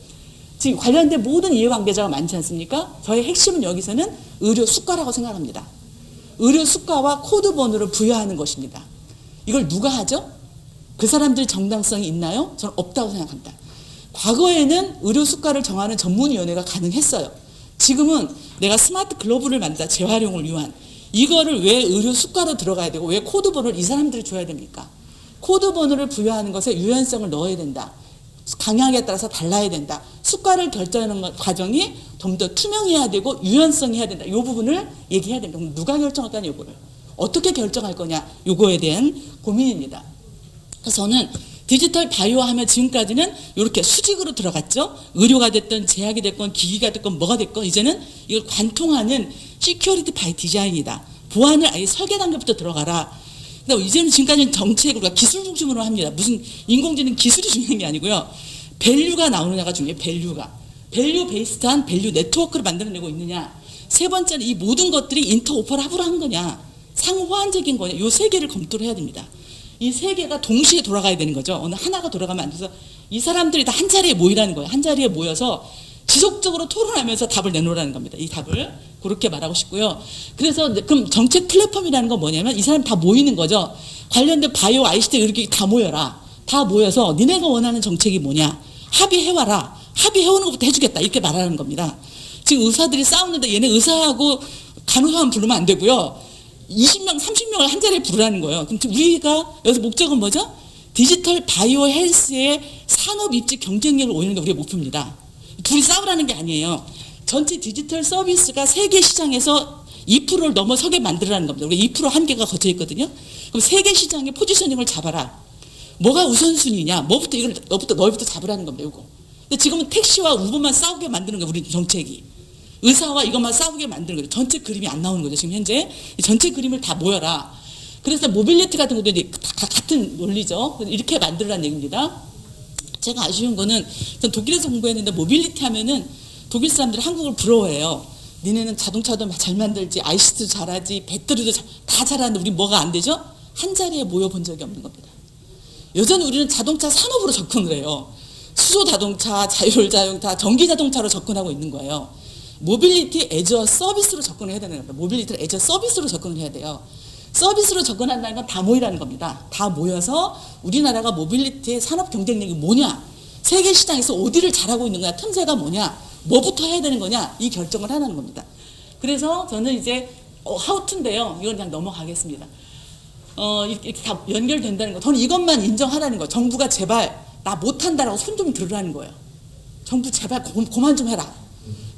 지금 관련된 모든 이해관계자가 많지 않습니까? 저의 핵심은 여기서는 의료 수가라고 생각합니다. 의료 수가와 코드 번호를 부여하는 것입니다. 이걸 누가 하죠? 그 사람들이 정당성이 있나요? 저는 없다고 생각합니다. 과거에는 의료 수가를 정하는 전문위원회가 가능했어요. 지금은 내가 스마트 글러브를 만든다. 재활용을 위한. 이거를 왜 의료 수가로 들어가야 되고 왜 코드 번호를 이 사람들이 줘야 됩니까? 코드 번호를 부여하는 것에 유연성을 넣어야 된다. 강약에 따라서 달라야 된다. 수가를 결정하는 과정이 좀 더 투명해야 되고 유연성이 해야 된다. 이 부분을 얘기해야 됩니다. 그럼 누가 결정할 거냐 이거를. 어떻게 결정할 거냐 이거에 대한 고민입니다. 그래서 저는 디지털 바이오 하면 지금까지는 이렇게 수직으로 들어갔죠. 의료가 됐건 제약이 됐건 기기가 됐건 뭐가 됐건 이제는 이걸 관통하는 시큐리티 바이 디자인이다. 보안을 아예 설계 단계부터 들어가라. 근데 이제는 지금까지는 정책을 기술 중심으로 합니다. 무슨 인공지능 기술이 중요한 게 아니고요. 밸류가 나오느냐가 중요해요. 밸류 베이스드한 밸류 네트워크를 만들어내고 있느냐. 세 번째는 이 모든 것들이 인터오퍼랩으로 한 거냐. 상호환적인 거냐. 이 세 개를 검토를 해야 됩니다. 이 세 개가 동시에 돌아가야 되는 거죠. 어느 하나가 돌아가면 안 돼서 이 사람들이 다 한 자리에 모이라는 거예요. 한 자리에 모여서 지속적으로 토론하면서 답을 내놓으라는 겁니다. 이 답을 그렇게 말하고 싶고요. 그래서 그럼 정책 플랫폼이라는 건 뭐냐면 이 사람 다 모이는 거죠. 관련된 바이오, ICT 이렇게 다 모여라. 다 모여서 니네가 원하는 정책이 뭐냐. 합의해와라. 합의해오는 것부터 해주겠다. 이렇게 말하는 겁니다. 지금 의사들이 싸우는데 얘네 의사하고 간호사만 부르면 안 되고요. 20명, 30명을 한 자리에 부르라는 거예요. 그럼 우리가 여기서 목적은 뭐죠? 디지털 바이오 헬스의 산업 입지 경쟁력을 올리는 게 우리의 목표입니다. 둘이 싸우라는 게 아니에요. 전체 디지털 서비스가 세계 시장에서 2%를 넘어서게 만들라는 겁니다. 우리가 2% 한계가 거쳐 있거든요. 그럼 세계 시장의 포지셔닝을 잡아라. 뭐가 우선순위냐? 너희부터 잡으라는 겁니다. 이거. 근데 지금은 택시와 우버만 싸우게 만드는 거예요. 우리 정책이. 의사와 이것만 싸우게 만드는 거죠. 전체 그림이 안 나오는 거죠. 지금 현재 전체 그림을 다 모여라. 그래서 모빌리티 같은 것도 이제 다 같은 논리죠. 이렇게 만들라는 얘기입니다. 제가 아쉬운 거는 전 독일에서 공부했는데 모빌리티 하면은 독일 사람들이 한국을 부러워해요. 니네는 자동차도 잘 만들지, ICT도 잘하지, 배터리도 다 잘하는데 우리 뭐가 안 되죠? 한 자리에 모여본 적이 없는 겁니다. 여전히 우리는 자동차 산업으로 접근을 해요. 수소 자동차, 자율 자동차, 전기 자동차로 접근하고 있는 거예요. 모빌리티 애저 서비스로 접근을 해야 되는 겁니다. 모빌리티를 애저 서비스로 접근을 해야 돼요. 서비스로 접근한다는 건 다 모이라는 겁니다. 다 모여서 우리나라가 모빌리티의 산업 경쟁력이 뭐냐, 세계 시장에서 어디를 잘하고 있는 거냐, 틈새가 뭐냐, 뭐부터 해야 되는 거냐, 이 결정을 하는 겁니다. 그래서 저는 이제 하우트인데요. 이건 그냥 넘어가겠습니다. 이렇게 다 연결된다는 거. 저는 이것만 인정하라는 거예요. 정부가 제발 나 못한다라고 손 좀 들으라는 거예요. 정부 제발 그만 좀 해라.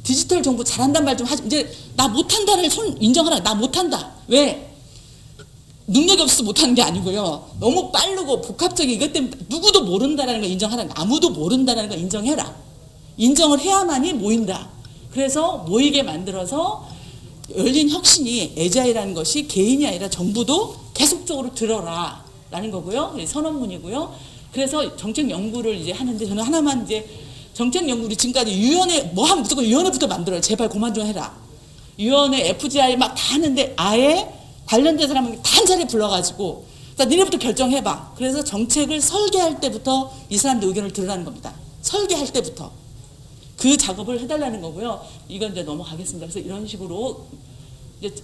디지털 정부 잘한단 말 좀 하지. 이제 나 못한다를 손 인정하라. 나 못한다. 왜? 능력이 없어서 못하는 게 아니고요. 너무 빠르고 복합적인 이것 때문에 누구도 모른다라는 걸 인정하라. 아무도 모른다라는 걸 인정해라. 인정을 해야만이 모인다. 그래서 모이게 만들어서 열린 혁신이 애자이라는 것이 개인이 아니라 정부도 계속적으로 들어라 라는 거고요. 선언문이고요. 그래서 정책 연구를 이제 하는데 저는 하나만 이제 정책 연구를 지금까지 위원회 뭐 하면 무조건 위원회부터 만들어요. 제발 그만 좀 해라. 위원회 FGI 막 다 하는데 아예 관련된 사람을 다 한 자리에 불러가지고 자 니네부터 결정해봐. 그래서 정책을 설계할 때부터 이 사람들 의견을 들으라는 겁니다. 설계할 때부터 그 작업을 해달라는 거고요. 이건 이제 넘어가겠습니다. 그래서 이런 식으로 이제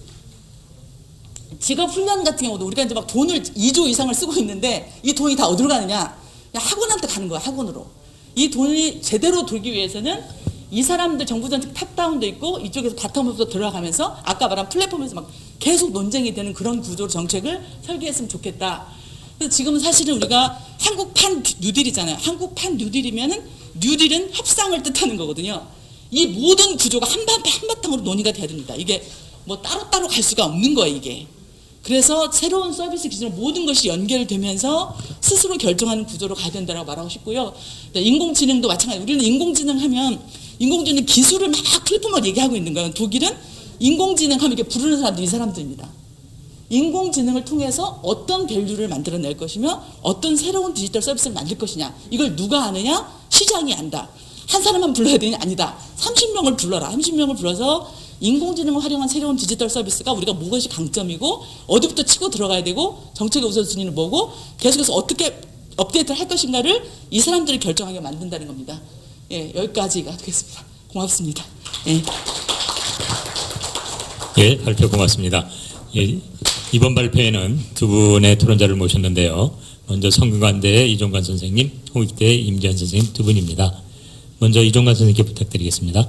직업 훈련 같은 경우도 우리가 이제 막 돈을 2조 이상을 쓰고 있는데 이 돈이 다 어디로 가느냐? 그냥 학원한테 가는 거야. 학원으로. 이 돈이 제대로 돌기 위해서는 이 사람들 정부 정책 탑다운도 있고 이쪽에서 바텀으로 들어가면서 아까 말한 플랫폼에서 막 계속 논쟁이 되는 그런 구조로 정책을 설계했으면 좋겠다. 그래서 지금은 사실은 우리가 한국판 뉴딜이잖아요. 한국판 뉴딜이면은 뉴딜은 협상을 뜻하는 거거든요. 이 모든 구조가 한바탕으로 논의가 돼야 됩니다. 이게 뭐 따로따로 갈 수가 없는 거예요, 이게. 그래서 새로운 서비스 기준으로 모든 것이 연결되면서 스스로 결정하는 구조로 가야 된다고 말하고 싶고요. 인공지능도 마찬가지예요. 우리는 인공지능 하면 인공지능 기술을 막 플랫폼을 얘기하고 있는 거예요. 독일은 인공지능 하면 이렇게 부르는 사람들이 이 사람들입니다. 인공지능을 통해서 어떤 밸류를 만들어낼 것이며 어떤 새로운 디지털 서비스를 만들 것이냐. 이걸 누가 아느냐? 시장이 안다. 한 사람만 불러야 되냐? 아니다. 30명을 불러라. 30명을 불러서 인공지능을 활용한 새로운 디지털 서비스가 우리가 무엇이 강점이고 어디부터 치고 들어가야 되고 정책의 우선순위는 뭐고 계속해서 어떻게 업데이트를 할 것인가를 이 사람들이 결정하게 만든다는 겁니다. 예, 여기까지가 되겠습니다. 고맙습니다. 예. 예, 발표 고맙습니다. 예, 이번 발표에는 두 분의 토론자를 모셨는데요. 먼저 성균관대의 이종관 선생님, 홍익대의 임지한 선생님 두 분입니다. 먼저 이종관 선생님께 부탁드리겠습니다.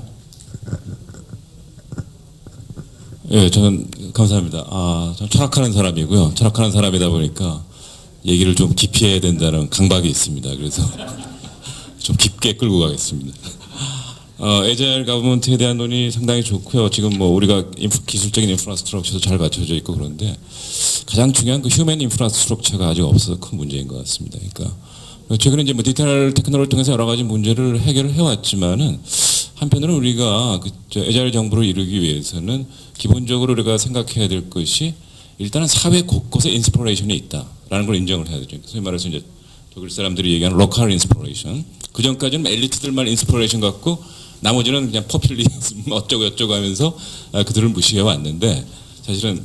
예, 저는 감사합니다. 전 철학하는 사람이고요. 철학하는 사람이다 보니까 얘기를 좀 깊이 해야 된다는 강박이 있습니다. 그래서 좀 깊게 끌고 가겠습니다. 에자일 가버먼트에 대한 논의 상당히 좋고요. 지금 뭐 우리가 기술적인 인프라스트럭처도 잘 갖춰져 있고 그런데 가장 중요한 그 휴먼 인프라스트럭처가 아직 없어서 큰 문제인 것 같습니다. 그러니까 최근에 이제 뭐 디지털 테크놀로지를 통해서 여러 가지 문제를 해결을 해왔지만은 한편으로는 우리가 에자일 정부를 이루기 위해서는 기본적으로 우리가 생각해야 될 것이 일단은 사회 곳곳에 인스피레이션이 있다라는 걸 인정을 해야 되죠. 소위 말해서 이제 독일 사람들이 얘기하는 로컬 인스피레이션. 그 전까지는 엘리트들만 인스피레이션 갖고 나머지는 그냥 포퓰리즘 어쩌고 하면서 그들을 무시해 왔는데 사실은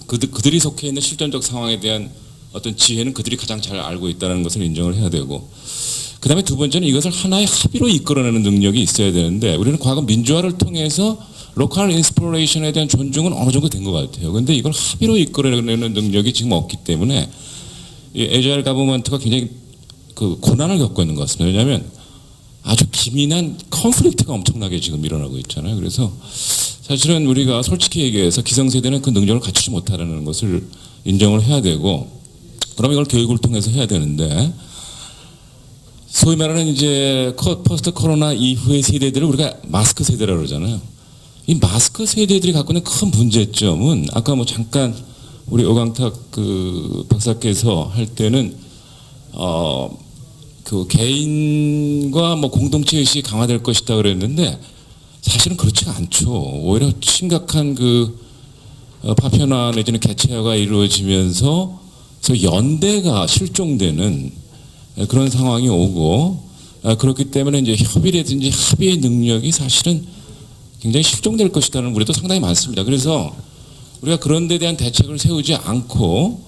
그들이 속해 있는 실존적 상황에 대한 어떤 지혜는 그들이 가장 잘 알고 있다는 것을 인정을 해야 되고 그 다음에 두 번째는 이것을 하나의 합의로 이끌어내는 능력이 있어야 되는데 우리는 과거 민주화를 통해서 로컬 인스피레이션에 대한 존중은 어느 정도 된 것 같아요. 그런데 이걸 합의로 이끌어내는 능력이 지금 없기 때문에 이 에자일 가버먼트가 굉장히 그 고난을 겪고 있는 것 같습니다. 왜냐하면 아주 기민한 컨플릭트가 엄청나게 지금 일어나고 있잖아요. 그래서 사실은 우리가 솔직히 얘기해서 기성세대는 그 능력을 갖추지 못하는 것을 인정을 해야 되고 그럼 이걸 교육을 통해서 해야 되는데 소위 말하는 이제 포스트 코로나 이후의 세대들을 우리가 마스크 세대라고 그러잖아요. 이 마스크 세대들이 갖고 있는 큰 문제점은 아까 뭐 잠깐 우리 오강탁 그 박사께서 할 때는 그 개인과 뭐 공동체 의식이 강화될 것이다 그랬는데 사실은 그렇지가 않죠. 오히려 심각한 그 파편화 내지는 개체화가 이루어지면서 연대가 실종되는 그런 상황이 오고 그렇기 때문에 이제 협의라든지 합의의 능력이 사실은 굉장히 실종될 것이라는 우려도 상당히 많습니다. 그래서 우리가 그런 데 대한 대책을 세우지 않고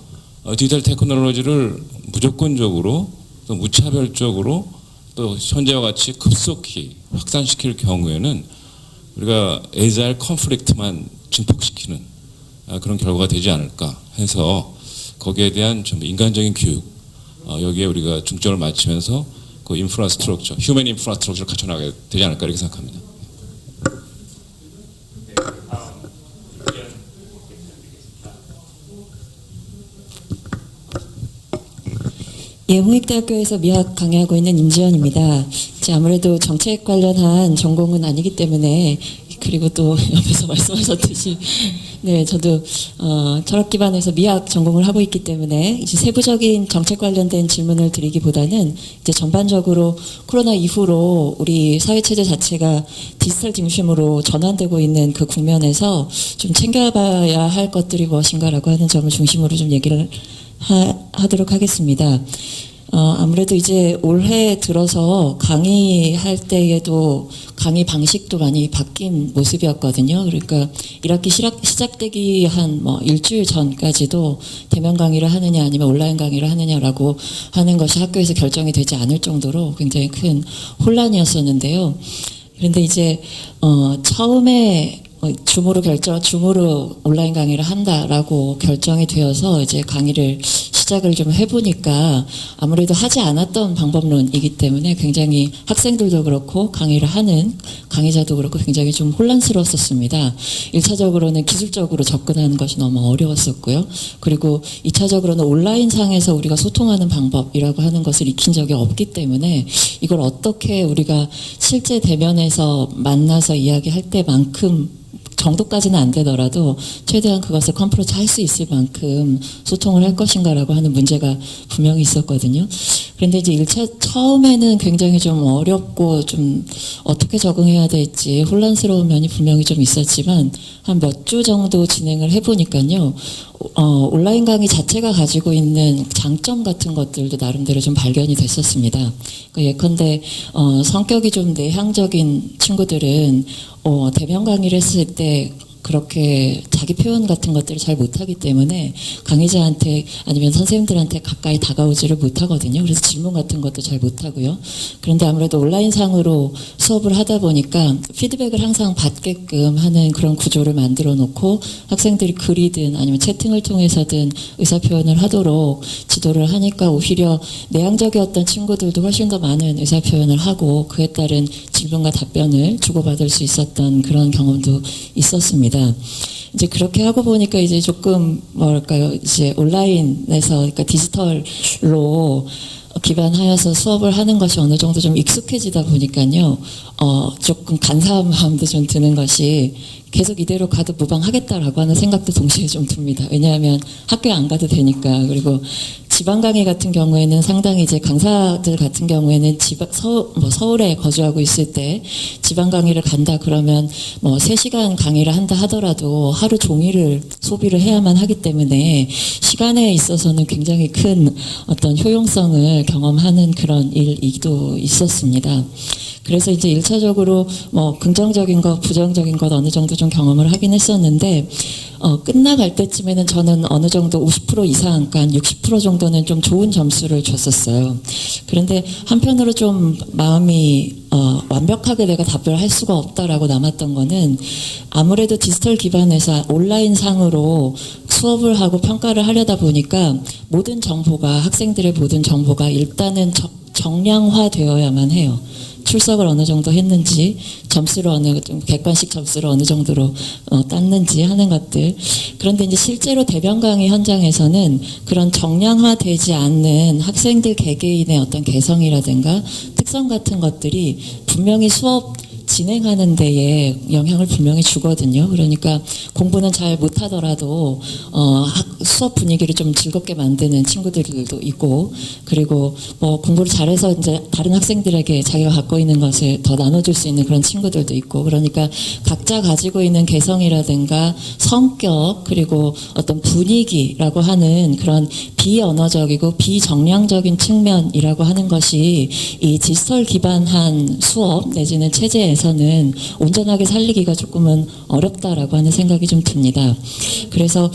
디지털 테크놀로지를 무조건적으로 또 무차별적으로 또 현재와 같이 급속히 확산시킬 경우에는 우리가 에자일 컨플릭트만 증폭시키는 그런 결과가 되지 않을까 해서 거기에 대한 좀 인간적인 교육 여기에 우리가 중점을 맞추면서 그 인프라스트럭처, 휴먼 인프라스트럭처를 갖춰나가야 되지 않을까 이렇게 생각합니다. 예, 홍익대학교에서 미학 강의하고 있는 임지연입니다. 아무래도 정책 관련한 전공은 아니기 때문에 그리고 또 옆에서 말씀하셨듯이 네, 저도 철학 기반에서 미학 전공을 하고 있기 때문에 이제 세부적인 정책 관련된 질문을 드리기보다는 이제 전반적으로 코로나 이후로 우리 사회 체제 자체가 디지털 중심으로 전환되고 있는 그 국면에서 좀 챙겨봐야 할 것들이 무엇인가라고 하는 점을 중심으로 좀 얘기를 하도록 하겠습니다. 아무래도 이제 올해 들어서 강의할 때에도 강의 방식도 많이 바뀐 모습이었거든요. 그러니까 1학기 시작되기 한 뭐 일주일 전까지도 대면 강의를 하느냐 아니면 온라인 강의를 하느냐라고 하는 것이 학교에서 결정이 되지 않을 정도로 굉장히 큰 혼란이었었는데요. 그런데 이제 처음에 줌으로 온라인 강의를 한다라고 결정이 되어서 이제 강의를 시작을 좀 해보니까 아무래도 하지 않았던 방법론이기 때문에 굉장히 학생들도 그렇고 강의를 하는 강의자도 그렇고 굉장히 좀 혼란스러웠었습니다. 1차적으로는 기술적으로 접근하는 것이 너무 어려웠었고요. 그리고 2차적으로는 온라인상에서 우리가 소통하는 방법이라고 하는 것을 익힌 적이 없기 때문에 이걸 어떻게 우리가 실제 대면에서 만나서 이야기할 때만큼 정도까지는 안 되더라도 최대한 그것을 컴프로치 할 수 있을 만큼 소통을 할 것인가라고 하는 문제가 분명히 있었거든요. 그런데 이제 1차 처음에는 굉장히 좀 어렵고 좀 어떻게 적응해야 될지 혼란스러운 면이 분명히 좀 있었지만 한 몇 주 정도 진행을 해보니까요. 온라인 강의 자체가 가지고 있는 장점 같은 것들도 나름대로 좀 발견이 됐었습니다. 예컨대 성격이 좀 내향적인 친구들은 대면 강의를 했을 때 그렇게 자기 표현 같은 것들을 잘 못하기 때문에 강의자한테 아니면 선생님들한테 가까이 다가오지를 못하거든요. 그래서 질문 같은 것도 잘 못하고요. 그런데 아무래도 온라인상으로 수업을 하다 보니까 피드백을 항상 받게끔 하는 그런 구조를 만들어 놓고 학생들이 글이든 아니면 채팅을 통해서든 의사표현을 하도록 지도를 하니까 오히려 내향적이었던 친구들도 훨씬 더 많은 의사표현을 하고 그에 따른 질문과 답변을 주고받을 수 있었던 그런 경험도 있었습니다. 이제 그렇게 하고 보니까 이제 조금 뭐랄까요, 이제 온라인에서 그러니까 디지털로 기반하여서 수업을 하는 것이 어느 정도 좀 익숙해지다 보니까요, 조금 간사한 마음도 좀 드는 것이 계속 이대로 가도 무방하겠다라고 하는 생각도 동시에 좀 듭니다. 왜냐하면 학교에 안 가도 되니까. 그리고 지방 강의 같은 경우에는 상당히 이제 강사들 같은 경우에는 서울에 거주하고 있을 때 지방 강의를 간다 그러면 뭐 3시간 강의를 한다 하더라도 하루 종일을 소비를 해야만 하기 때문에 시간에 있어서는 굉장히 큰 어떤 효용성을 경험하는 그런 일도 있었습니다. 그래서 이제 1차적으로 뭐 긍정적인 것, 부정적인 것 어느 정도 좀 경험을 하긴 했었는데 끝나갈 때쯤에는 저는 어느 정도 50% 이상, 그러니까 60% 정도는 좀 좋은 점수를 줬었어요. 그런데 한편으로 좀 마음이 완벽하게 내가 답변을 할 수가 없다라고 남았던 거는 아무래도 디지털 기반에서 온라인 상으로 수업을 하고 평가를 하려다 보니까 모든 정보가 학생들의 모든 정보가 일단은 정량화되어야만 해요. 출석을 어느 정도 했는지, 점수를 객관식 점수를 어느 정도로 땄는지 하는 것들. 그런데 이제 실제로 대면 강의 현장에서는 그런 정량화되지 않는 학생들 개개인의 어떤 개성이라든가 특성 같은 것들이 분명히 수업 진행하는 데에 영향을 분명히 주거든요. 그러니까 공부는 잘 못하더라도 수업 분위기를 좀 즐겁게 만드는 친구들도 있고, 그리고 뭐 공부를 잘해서 이제 다른 학생들에게 자기가 갖고 있는 것을 더 나눠줄 수 있는 그런 친구들도 있고, 그러니까 각자 가지고 있는 개성이라든가 성격 그리고 어떤 분위기라고 하는 그런 비언어적이고 비정량적인 측면이라고 하는 것이 이 디지털 기반한 수업 내지는 체제에서는 온전하게 살리기가 조금은 어렵다라고 하는 생각이 좀 듭니다. 그래서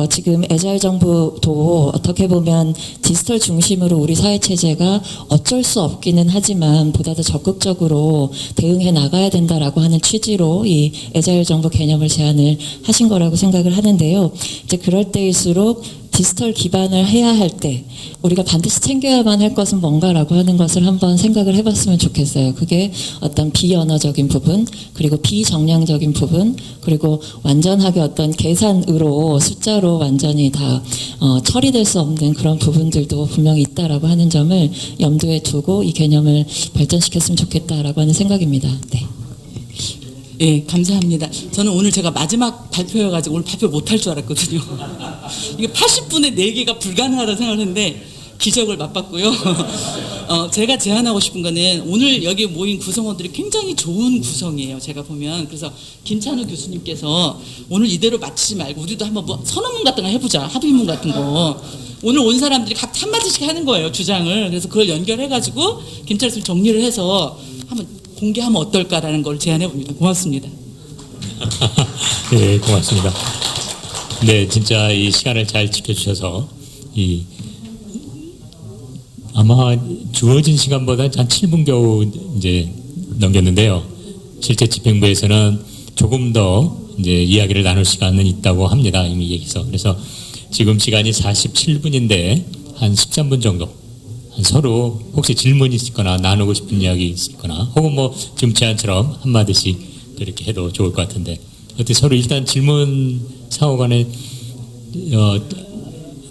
지금 애자일 정부도 어떻게 보면 디지털 중심으로 우리 사회 체제가 어쩔 수 없기는 하지만 보다 더 적극적으로 대응해 나가야 된다라고 하는 취지로 이 애자일 정부 개념을 제안을 하신 거라고 생각을 하는데요. 이제 그럴 때일수록 디지털 기반을 해야 할 때 우리가 반드시 챙겨야만 할 것은 뭔가라고 하는 것을 한번 생각을 해봤으면 좋겠어요. 그게 어떤 비언어적인 부분, 그리고 비정량적인 부분, 그리고 완전하게 어떤 계산으로 숫자로 완전히 다 처리될 수 없는 그런 부분들도 분명히 있다라고 하는 점을 염두에 두고 이 개념을 발전시켰으면 좋겠다라고 하는 생각입니다. 네. 예, 감사합니다. 저는 오늘 제가 마지막 발표여가지고 오늘 발표 못할 줄 알았거든요. 이게 80분에 4개가 불가능하다고 생각했는데 기적을 맛봤고요. 제가 제안하고 싶은 거는 오늘 여기 모인 구성원들이 굉장히 좋은 구성이에요. 제가 보면. 그래서 김찬우 교수님께서 오늘 이대로 마치지 말고 우리도 한번 뭐 선언문 같은 거 해보자. 합의문 같은 거. 오늘 온 사람들이 각 한마디씩 하는 거예요. 주장을. 그래서 그걸 연결해가지고 김찬우 교수님 정리를 해서 한번 공개하면 어떨까라는 걸 제안해 봅니다. 고맙습니다. 네, 고맙습니다. 네, 진짜 이 시간을 잘 지켜주셔서 아마 주어진 시간보다 한 7분 겨우 이제 넘겼는데요. 실제 집행부에서는 조금 더 이제 이야기를 나눌 시간은 있다고 합니다. 이미 얘기해서. 그래서 지금 시간이 47분인데 한 13분 정도 서로 혹시 질문이 있거나 나누고 싶은 이야기 있거나 혹은 뭐 지금 제안처럼 한마디씩 이렇게 해도 좋을 것 같은데 어떻게 서로 일단 질문 상호 간에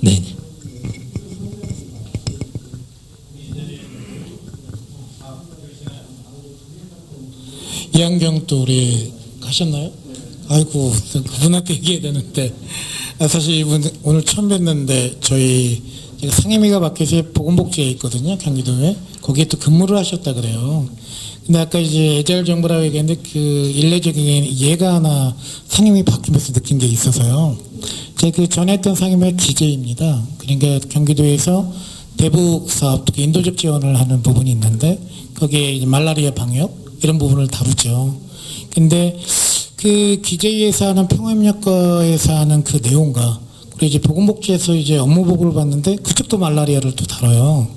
네. 이한경 또 우리 가셨나요? 아이고 그분한테 얘기해야 되는데 사실 이분 오늘 처음 뵀는데 제가 상임위가 밖에서 보건복지에 있거든요, 경기도에. 거기에 또 근무를 하셨다 그래요. 근데 아까 이제 애자일 정부라고 얘기했는데 그 일례적인 예가 하나 상임위 바뀌면서 느낀 게 있어서요. 제가 그 전에 했던 상임위가 기재입니다. 그러니까 경기도에서 대북 사업, 특히 인도적 지원을 하는 부분이 있는데 거기에 이제 말라리아 방역 이런 부분을 다루죠. 근데 그 기재위에서 하는 평화협력과에서 하는 그 내용과 그리고 이제 보건복지에서 이제 업무 보고를 봤는데 그쪽도 말라리아를 또 다뤄요.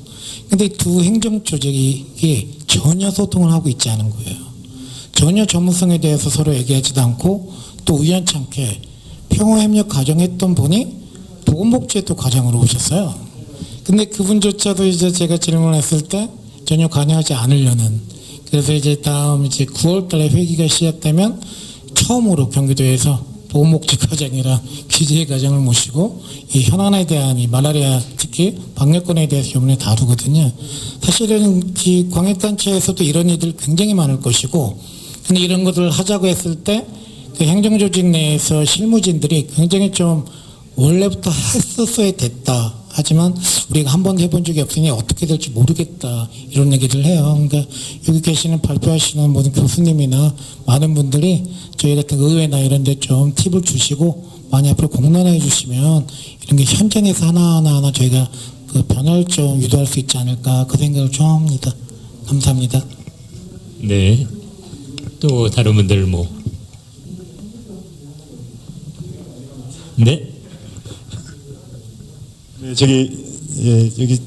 근데 두 행정조직이 전혀 소통을 하고 있지 않은 거예요. 전혀 전문성에 대해서 서로 얘기하지도 않고 또 우연찮게 평화협력 과정했던 분이 보건복지에 또 과장으로 오셨어요. 근데 그분조차도 이제 제가 질문했을 때 전혀 관여하지 않으려는. 그래서 이제 다음 이제 9월달에 회기가 시작되면 처음으로 경기도에서 보건복지 과장이랑 기재 과장을 모시고 이 현안에 대한 이 말라리아 특히 방역권에 대해서 이번에 다루거든요. 사실은 이 광역단체에서도 이런 일들 굉장히 많을 것이고, 근데 이런 것들을 하자고 했을 때 그 행정조직 내에서 실무진들이 굉장히 좀 원래부터 했었어야 됐다. 하지만 우리가 한 번도 해본 적이 없으니 어떻게 될지 모르겠다 이런 얘기를 해요. 그러니까 여기 계시는 발표하시는 모든 교수님이나 많은 분들이 저희 같은 의회나 이런 데 좀 팁을 주시고 많이 앞으로 공론화해 주시면 이런 게 현장에서 하나하나 저희가 그 변화를 좀 유도할 수 있지 않을까 그 생각을 좀 합니다. 감사합니다. 네. 또 다른 분들 뭐. 네. 네, 여기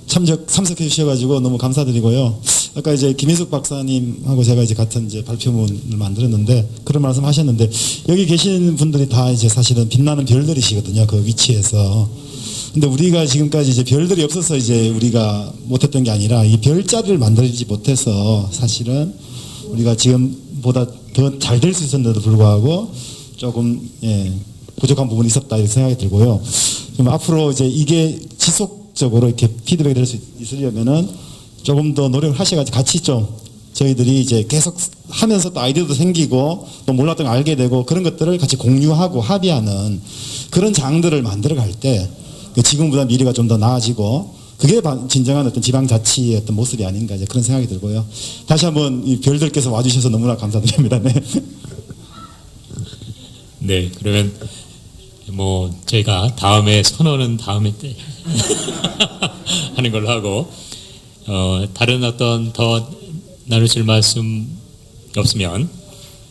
참석해 주셔가지고 너무 감사드리고요. 아까 이제 김인숙 박사님하고 제가 이제 같은 이제 발표문을 만들었는데 그런 말씀 하셨는데 여기 계신 분들이 다 이제 사실은 빛나는 별들이시거든요. 그 위치에서. 근데 우리가 지금까지 이제 별들이 없어서 이제 우리가 못했던 게 아니라 이 별자리를 만들지 못해서 사실은 우리가 지금보다 더 잘 될 수 있었는데도 불구하고 조금 부족한 부분이 있었다 이렇게 생각이 들고요. 그럼 앞으로 이제 이게 지속적으로 이렇게 피드백이 될 수 있으려면은 조금 더 노력을 하셔가지고 같이 좀 저희들이 이제 계속 하면서 또 아이디어도 생기고 또 몰랐던 거 알게 되고 그런 것들을 같이 공유하고 합의하는 그런 장들을 만들어 갈 때 지금보다 미래가 좀 더 나아지고 그게 진정한 어떤 지방자치의 어떤 모습이 아닌가 이제 그런 생각이 들고요. 다시 한번 이 별들께서 와주셔서 너무나 감사드립니다. 네. 네, 그러면 뭐 저희가 다음에 선언은 다음에 때 하는 걸로 하고 다른 어떤 더 나누실 말씀 없으면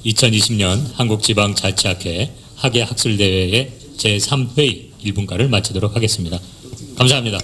2020년 한국지방자치학회 학예학술대회의 제3회의 1분가를 마치도록 하겠습니다. 감사합니다.